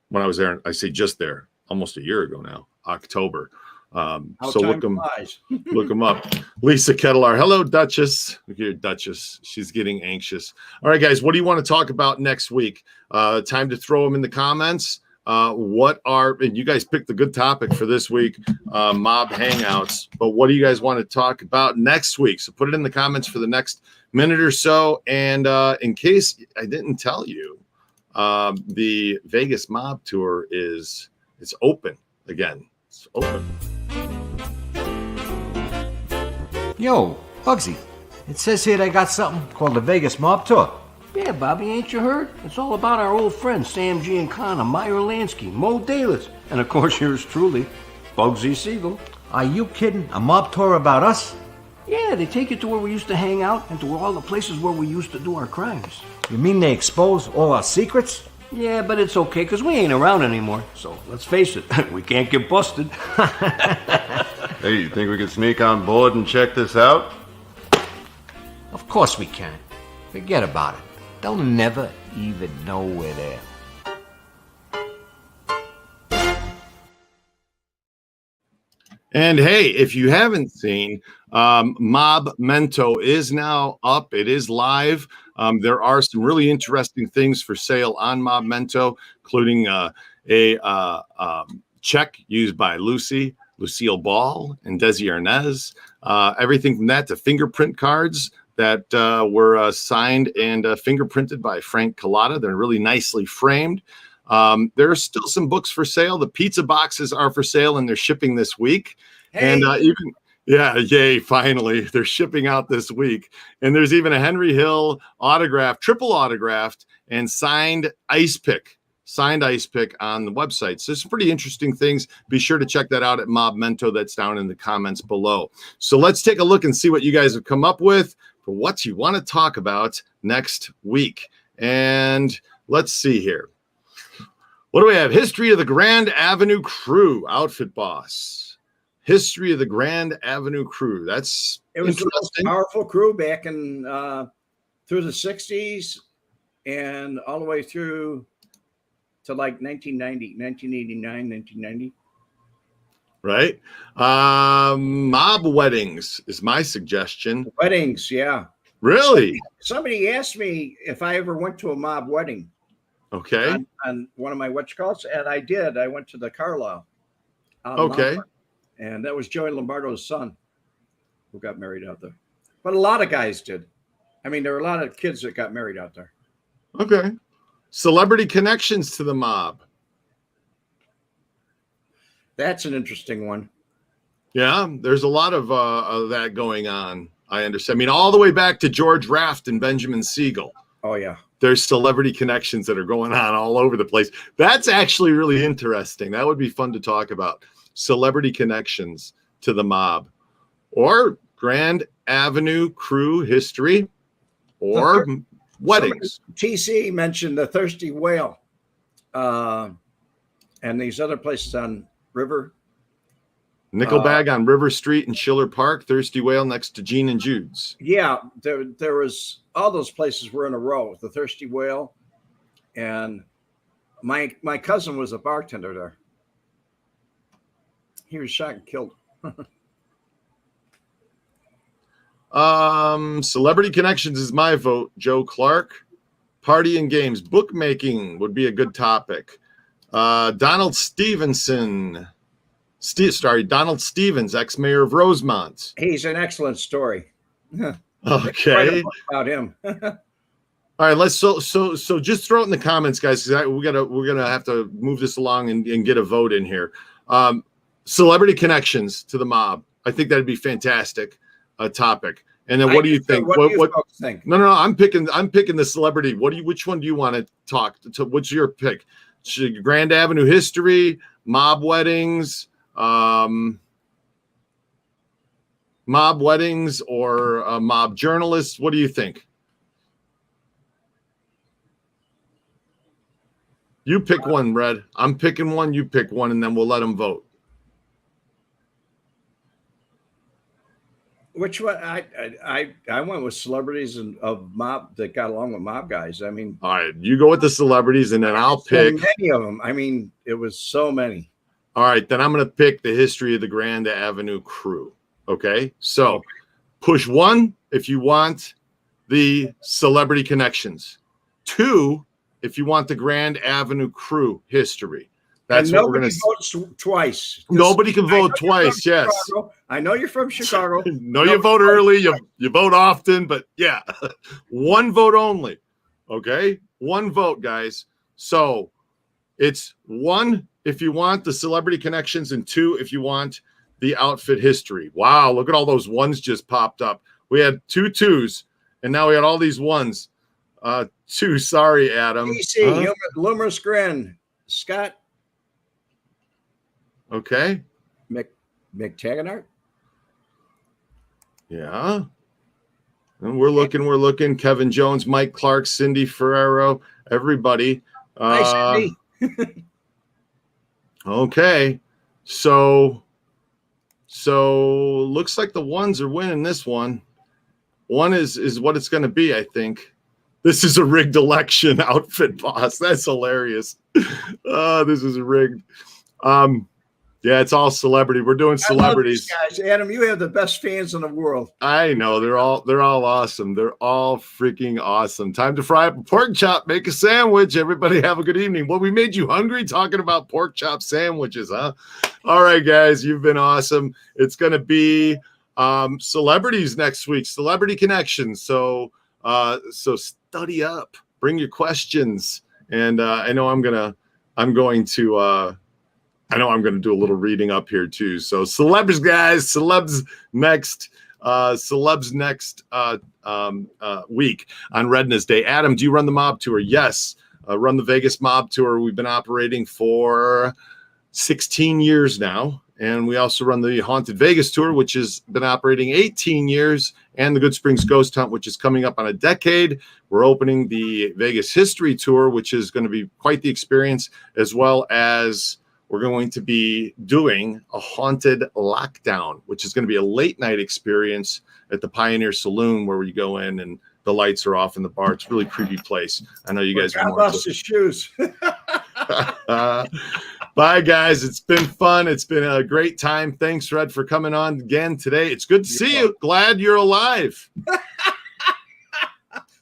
Speaker 1: When I was there, I say just there, almost a year ago now, October. So look them up. Lisa Kettler. Hello, Duchess. Look here, Duchess. She's getting anxious. All right, guys, what do you want to talk about next week? Time to throw them in the comments. And you guys picked a good topic for this week, mob hangouts, but what do you guys want to talk about next week? So put it in the comments for the next minute or so. And in case I didn't tell you, the Vegas mob tour it's open again. It's open.
Speaker 5: Yo, Bugsy, it says here they got something called the Vegas Mob Tour.
Speaker 6: Yeah, Bobby, ain't you heard? It's all about our old friends Sam Giancana, Meyer Lansky, Mo Dalis, and of course yours truly, Bugsy Siegel.
Speaker 5: Are you kidding? A mob tour about us?
Speaker 6: Yeah, they take you to where we used to hang out and to all the places where we used to do our crimes.
Speaker 5: You mean they expose all our secrets?
Speaker 6: Yeah, but it's okay, because we ain't around anymore. So let's face it, we can't get busted.
Speaker 7: Hey, you think we could sneak on board and check this out?
Speaker 5: Of course we can. Forget about it. They'll never even know we're there.
Speaker 1: And hey, if you haven't seen, Mob Mento is now up. It is live. There are some really interesting things for sale on Mob Mento, including a check used by Lucille Ball, and Desi Arnaz. Everything from that to fingerprint cards that were signed and fingerprinted by Frank Collada. They're really nicely framed. There are still some books for sale. The pizza boxes are for sale, and they're shipping this week. Hey. And yay, finally. They're shipping out this week. And there's even a Henry Hill autograph, triple autographed, and signed ice pick on the website. So some pretty interesting things. Be sure to check that out at Mob Mento. That's down in the comments below. So let's take a look and see what you guys have come up with for what you want to talk about next week. And let's see here. What do we have? History of the Grand Avenue Crew, Outfit Boss. History of the Grand Avenue Crew. It was
Speaker 2: the most powerful crew back in through the 60s and all the way through to like 1989, 1990.
Speaker 1: Right. Mob weddings is my suggestion.
Speaker 2: Weddings, yeah.
Speaker 1: Really?
Speaker 2: Somebody asked me if I ever went to a mob wedding.
Speaker 1: Okay.
Speaker 2: On one of my whatchalls, and I did. I went to the Carlisle.
Speaker 1: Okay.
Speaker 2: And that was Joey Lombardo's son who got married out there. But a lot of guys did. I mean, there were a lot of kids that got married out there.
Speaker 1: Okay. Celebrity connections to the mob.
Speaker 2: That's an interesting one.
Speaker 1: Yeah, there's a lot of that going on. I understand. I mean, all the way back to George Raft and Benjamin Siegel.
Speaker 2: Oh yeah.
Speaker 1: There's celebrity connections that are going on all over the place. That's actually really interesting. That would be fun to talk about. Celebrity connections to the mob, or Grand Avenue crew history, or weddings.
Speaker 2: TC mentioned the Thirsty Whale, and these other places on River.
Speaker 1: Nickelbag on River Street in Schiller Park, Thirsty Whale next to Gene and Jude's.
Speaker 2: Yeah, there was all those places were in a row. The Thirsty Whale, and my cousin was a bartender there. He was shot and killed.
Speaker 1: Celebrity connections is my vote. Joe Clark. Party and games. Bookmaking would be a good topic. Donald Stevenson. Donald Stevens, ex-mayor of Rosemont.
Speaker 2: He's an excellent story.
Speaker 1: Okay.
Speaker 2: About him.
Speaker 1: All right, let's so just throw it in the comments, guys, because we're gonna have to move this along and get a vote in here. Celebrity connections to the mob. I think that'd be fantastic. Topic. And then what do you think?
Speaker 2: What do you folks think?
Speaker 1: No, I'm picking the celebrity. Which one do you want to talk to? What's your pick? Grand Avenue history, mob weddings, mob weddings, or mob journalists? What do you think? You pick one, Red. I'm picking one. You pick one, and then we'll let them vote.
Speaker 2: Which one? I went with celebrities and of mob that got along with mob guys. I mean,
Speaker 1: all right, you go with the celebrities, and then I'll pick
Speaker 2: many of them. I mean, it was so many.
Speaker 1: All right, then I'm going to pick the history of the Grand Avenue crew. Okay, so push 1 if you want the celebrity connections. 2 if you want the Grand Avenue crew history. That's what we're going to
Speaker 2: vote twice.
Speaker 1: Nobody can vote twice. Yes,
Speaker 2: Chicago. I know you're from Chicago.
Speaker 1: No, you vote early. You vote often, but yeah, 1 vote only. Okay, 1 vote, guys. So it's 1 if you want the celebrity connections, and 2 if you want the outfit history. Wow, look at all those 1s just popped up. We had 2 2s, and now we had all these 1s. 2. Sorry, Adam.
Speaker 2: DC, Lumorous Grin, Scott.
Speaker 1: Okay.
Speaker 2: McTaggart.
Speaker 1: Yeah. And we're looking. Kevin Jones, Mike Clark, Cindy Ferrero, everybody.
Speaker 2: Nice,
Speaker 1: Okay. So looks like the 1s are winning this one. 1 is what it's going to be, I think. This is a rigged election, outfit boss. That's hilarious. This is rigged. Yeah, it's all celebrity. We're doing celebrities.
Speaker 2: I love these guys. Adam, you have the best fans in the world.
Speaker 1: I know. They're all awesome. They're all freaking awesome. Time to fry up a pork chop, make a sandwich. Everybody have a good evening. Well, we made you hungry talking about pork chop sandwiches, huh? All right, guys, you've been awesome. It's going to be celebrities next week, celebrity connections. So study up, bring your questions. And I know I'm going to do a little reading up here too. So celebs, guys, celebs next week on Rednesday. Adam, do you run the mob tour? Yes. Run the Vegas mob tour. We've been operating for 16 years now. And we also run the Haunted Vegas tour, which has been operating 18 years, and the Good Springs Ghost Hunt, which is coming up on a decade. We're opening the Vegas History Tour, which is going to be quite the experience, as well as we're going to be doing a Haunted Lockdown, which is going to be a late night experience at the Pioneer Saloon, where you go in and the lights are off in the bar. It's a really creepy place. I know you guys
Speaker 2: lost his shoes.
Speaker 1: Bye, guys. It's been fun. It's been a great time. Thanks, Red, for coming on again today. It's good to see you. Glad you're alive.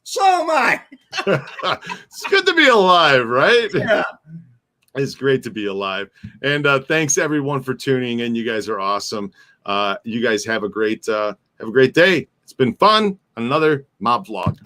Speaker 2: So am I.
Speaker 1: It's good to be alive, right?
Speaker 2: Yeah.
Speaker 1: It's great to be alive. And thanks everyone for tuning in. You guys are awesome. You guys have a great day. It's been fun. Another mob vlog.